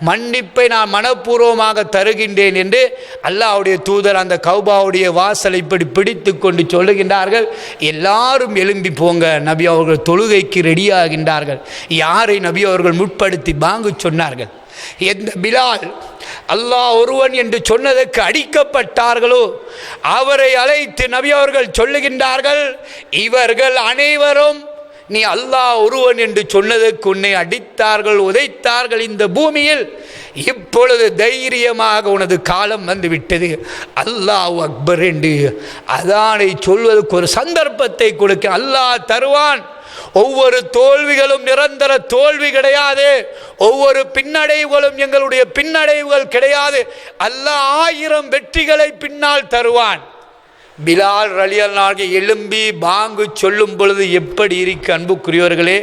மன்னிப்பை நான் மனப்பூர்வமாக தருகின்றேன் என்று அல்லாஹ்வுடைய தூதர் அந்த கௌபாவுடைய வாசலை இப்படி பிடித்து கொண்டு சொல்லுகின்றார்கள். எல்லாரும் எழும்பி போங்க. நபி அவர்கள் தொழுகைக்கு ரெடியாகின்றார்கள். யாரை நபி அவர்கள் முற்படுத்தி பாங்கு சொன்னார்கள்? எந்த பிலால் அல்லாஹ் ஒருவன் என்று சொன்னதற்கு அடிக்கப்பட்டார்களோ அவரை அழைத்து நபி அவர்கள் சொல்லுகின்றார்கள், இவர்கள் அனைவரும் நீ அல்லாஹ் ஒருவன் என்று சொன்னதற்கு உன்னை அடித்தார்கள், உதைத்தார்கள் இந்த பூமியில். இப்பொழுது தைரியமாக உனது காலம் வந்து விட்டது, அல்லாஹ் அக்பர் என்று அதானை சொல்வதற்கு ஒரு சந்தர்ப்பத்தை கொடுக்க அல்லாஹ் தருவான். ஒவ்வொரு தோல்விகளும் நிரந்தர தோல்வி கிடையாது. ஒவ்வொரு பின்னடைவுகளும் எங்களுடைய பின்னடைவுகள் கிடையாது. அல்லாஹ் 1000 வெற்றிகளை பின்னால் தருவான். பிலால் ரலியல்லாஹு எழும்பி பாங்கு சொல்லும் பொழுது எப்படி இருக்கு அன்புக்குரியவர்களே?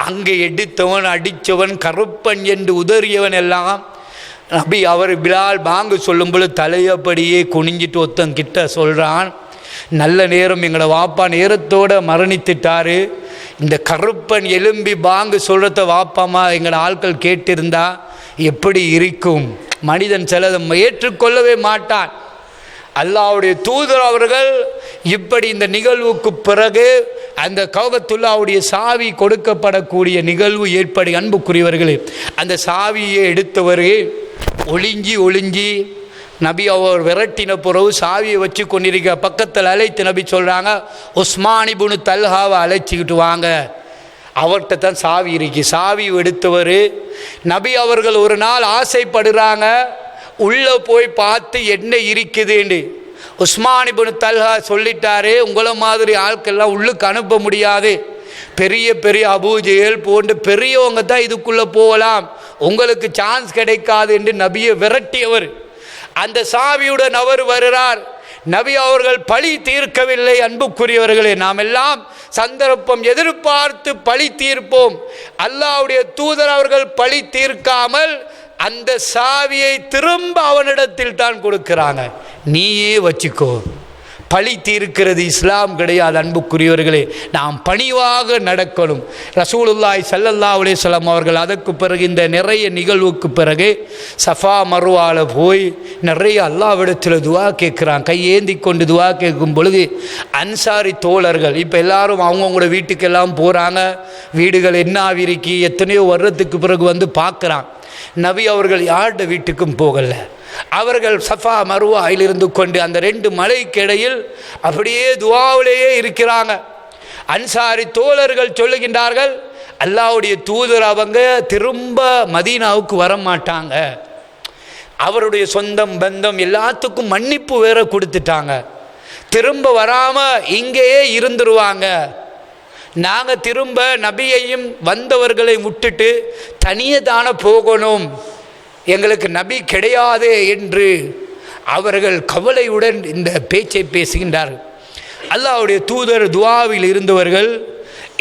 அங்கே எடுத்தவன், அடித்தவன், கருப்பன் என்று உதறியவன் எல்லாம் நபி அவர் பிலால் பாங்கு சொல்லும் பொழுது தலையப்படியே குனிஞ்சிட்டு ஒருத்தன் கிட்ட சொல்கிறான், நல்ல நேரம், எங்களோட வாப்பா நேரத்தோடு மரணித்துட்டாரு. இந்த கருப்பன் எலும்பி பாங்கு சொல்கிறத வாப்பாமா எங்களோட ஆட்கள் கேட்டிருந்தா எப்படி இருக்கும்? மனிதன் சிலதை ஏற்றுக்கொள்ளவே மாட்டான். அல்லாஹ்வுடைய தூதர் அவர்கள் இப்படி இந்த நிகழ்வுக்கு பிறகு அந்த கௌபத்துல்லாவுடைய சாவி கொடுக்கப்படக்கூடிய நிகழ்வு ஏற்படி அன்புக்குரியவர்களே, அந்த சாவியை எடுத்தவர் ஒளிஞ்சி நபி அவர் விரட்டின பிறகு சாவியை வச்சு கொண்டிருக்க பக்கத்தில் அழைத்து நபி சொல்கிறாங்க, உஸ்மான் இப்னு தல்ஹாவை அழைச்சிக்கிட்டு வாங்க, அவர்கிட்ட தான் சாவி இருக்கு. சாவி எடுத்தவர் நபி அவர்கள் ஒரு நாள் ஆசைப்படுறாங்க, உள்ளே போய் பார்த்து என்ன இருக்குதுன்னு. உஸ்மான் இப்னு தல்ஹா சொல்லிட்டாரு, உங்களை மாதிரி ஆட்கள்லாம் உள்ளுக்கு அனுப்ப முடியாது, பெரிய பெரிய அபூஜெயல் போன்று பெரியவங்க தான் இதுக்குள்ளே போகலாம், உங்களுக்கு சான்ஸ் கிடைக்காது என்று நபியை விரட்டியவர். அந்த சாவியுடன் அவர் வருகிறார். நபி அவர்கள் பழி தீர்க்கவில்லை. அன்புக்குரியவர்களே, நாம் எல்லாம் சந்தர்ப்பம் எதிர்பார்த்து பழி தீர்ப்போம். அல்லாஹ்வுடைய தூதர் அவர்கள் பழி தீர்க்காமல் அந்த சாவியை திரும்ப அவனிடத்தில் தான் கொடுக்கிறாங்க. நீயே வச்சுக்கோ. பழி தீர்க்கிறது இஸ்லாம் கிடையாது. அன்புக்குரியவர்களே, நாம் பணிவாக நடக்கணும். ரசூலுல்லாஹி ஸல்லல்லாஹு அலைஹி வஸல்லம் அவர்கள் அதற்கு பிறகு இந்த நிறைய நிகழ்வுக்கு பிறகு சஃபா மர்வால போய் நிறைய அல்லாஹ்விடத்தில் துவா கேட்குறான். கையேந்தி கொண்டு துவா கேட்கும் பொழுது அன்சாரி தோழர்கள் இப்போ எல்லாரும் அவங்கவுங்களோட வீட்டுக்கெல்லாம் போகிறாங்க. வீடுகள் என்ன ஆவிருக்கு, எத்தனையோ வருடத்துக்கு பிறகு வந்து பார்க்குறான். நபி அவர்கள் யார்ட வீட்டுக்கும் போகலை. அவர்கள் சஃபா மர்வாயில் இருந்து கொண்டு அந்த 2 மலைக்கு இடையில் அப்படியே துவாவிலேயே இருக்கிறாங்க. அன்சாரி தோழர்கள் சொல்லுகின்றார்கள், அல்லாஹ்வுடைய தூதர் அவங்க திரும்ப மதீனாவுக்கு வர மாட்டாங்க, அவருடைய சொந்தம் பந்தம் எல்லாத்துக்கும் மன்னிப்பு வேற கொடுத்துட்டாங்க, திரும்ப வராமல் இங்கேயே இருந்துருவாங்க, நாங்கள் திரும்ப நபியையும் வந்தவர்களை விட்டுட்டு தனியே தானே போகணும், எங்களுக்கு நபி கிடையாது என்று அவர்கள் கவலையுடன் இந்த பேச்சை பேசுகின்றார்கள். அல்லாஹ்வுடைய தூதர் துவாவில் இருந்தவர்கள்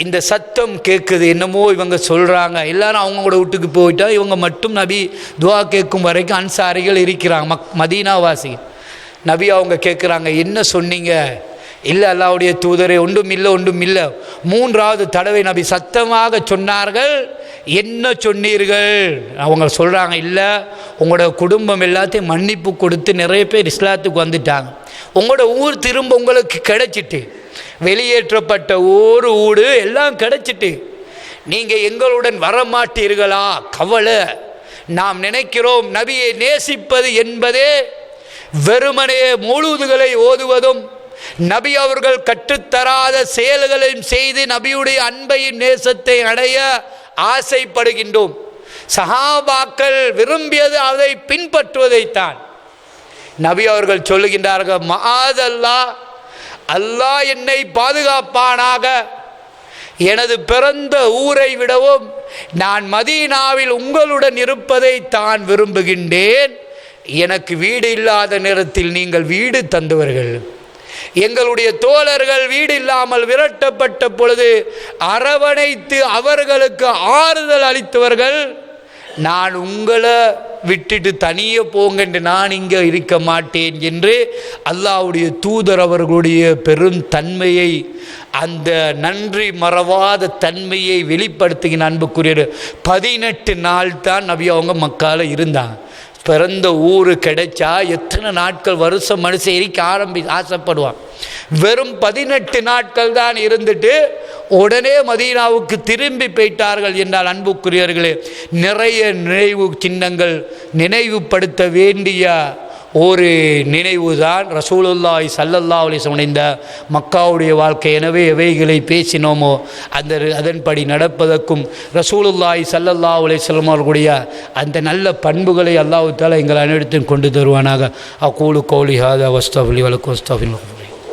இந்த சத்தம் கேட்குது, என்னமோ இவங்க சொல்கிறாங்க, எல்லாரும் அவங்களோட வீட்டுக்கு போயிட்டா இவங்க மட்டும் நபி துவா கேட்கும் வரைக்கும் அன்சாரிகள் இருக்கிறாங்க, மதீனாவாசி. நபி அவங்க கேட்குறாங்க, என்ன சொன்னீங்க? இல்லை அல்லாஹ்வுடைய தூதரே, ஒன்றும் இல்லை. 3வது தடவை நபி சத்தமாக சொன்னார்கள், என்ன சொன்னீர்கள்? அவங்க சொல்கிறாங்க, இல்லை உங்களோட குடும்பம் எல்லாத்தையும் மன்னிப்பு கொடுத்து நிறைய பேர் இஸ்லாத்துக்கு வந்துட்டாங்க, உங்களோட ஊர் திரும்ப உங்களுக்கு கிடைச்சிட்டு, வெளியேற்றப்பட்ட ஊர் ஊடு எல்லாம் கிடைச்சிட்டு, நீங்கள் எங்களுடன் வரமாட்டீர்களா? கவலை. நாம் நினைக்கிறோம் நபியை நேசிப்பது என்பதே வெறுமனே மௌலூதுகளை ஓதுவதும் நபி அவர்கள் கற்றுத்தராத செயல்களையும் செய்து நபியுடைய அன்பையும் நேசத்தை அடைய ஆசைப்படுகின்றோம். சஹாபாக்கள் விரும்பியது அதை பின்பற்றுவதைத்தான். நபி அவர்கள் சொல்லுகின்றார்கள், மஆதல்லாஹ், அல்லாஹ் என்னை பாதுகாப்பானாக, எனது பிறந்த ஊரை விடவும் நான் மதீனாவில் உங்களுடன் இருப்பதை தான் விரும்புகின்றேன். எனக்கு வீடு இல்லாத நேரத்தில் நீங்கள் வீடு தந்தவர்கள், எங்களுடைய தோழர்கள் வீடு இல்லாமல் விரட்டப்பட்ட பொழுது அரவணைத்து அவர்களுக்கு ஆறுதல் அளித்தவர்கள். நான் உங்களை விட்டுட்டு தனியே போங்க என்று நான் இங்கே இருக்க மாட்டேன் என்று அல்லாஹ்வுடைய தூதர் அவர்களுடைய பெரும் தன்மையை, அந்த நன்றி மறவாத தன்மையை வெளிப்படுத்துகிற அன்புக்குரிய 18 நாள் தான் நபி அவங்க மக்கால இருந்தாங்க. பிறந்த ஊர் கிடைச்சா எத்தனை நாட்கள் வருஷம் மனுஷன் இருக்க ஆசைப்படுவான். வெறும் 18 நாட்கள் தான் இருந்துட்டு உடனே மதீனாவுக்கு திரும்பி போயிட்டார்கள் என்றால் அன்புக்குரியவர்களே, நிறைய நினைவு சின்னங்கள் நினைவுபடுத்த வேண்டிய ஒரு நினைவு தான் ரசூலுல்லாஹி ஸல்லல்லாஹு அலைஹி வஸல்லம் இந்த மக்காவுடைய வாழ்க்கை. எனவே எவைகளை பேசினோமோ அதன்படி நடப்பதற்கும் ரசூலுல்லாஹி ஸல்லல்லாஹு அலைஹி வஸல்லம் அவர்களுடைய அந்த நல்ல பண்புகளை அல்லாஹ் தஆலா எங்கள் அனைவருக்கும் கொண்டு தருவானாக. அகூலு கௌலி ஹாதா வஸ்தக்ஃபிரு லக்கும் வஸ்தக்ஃபிரு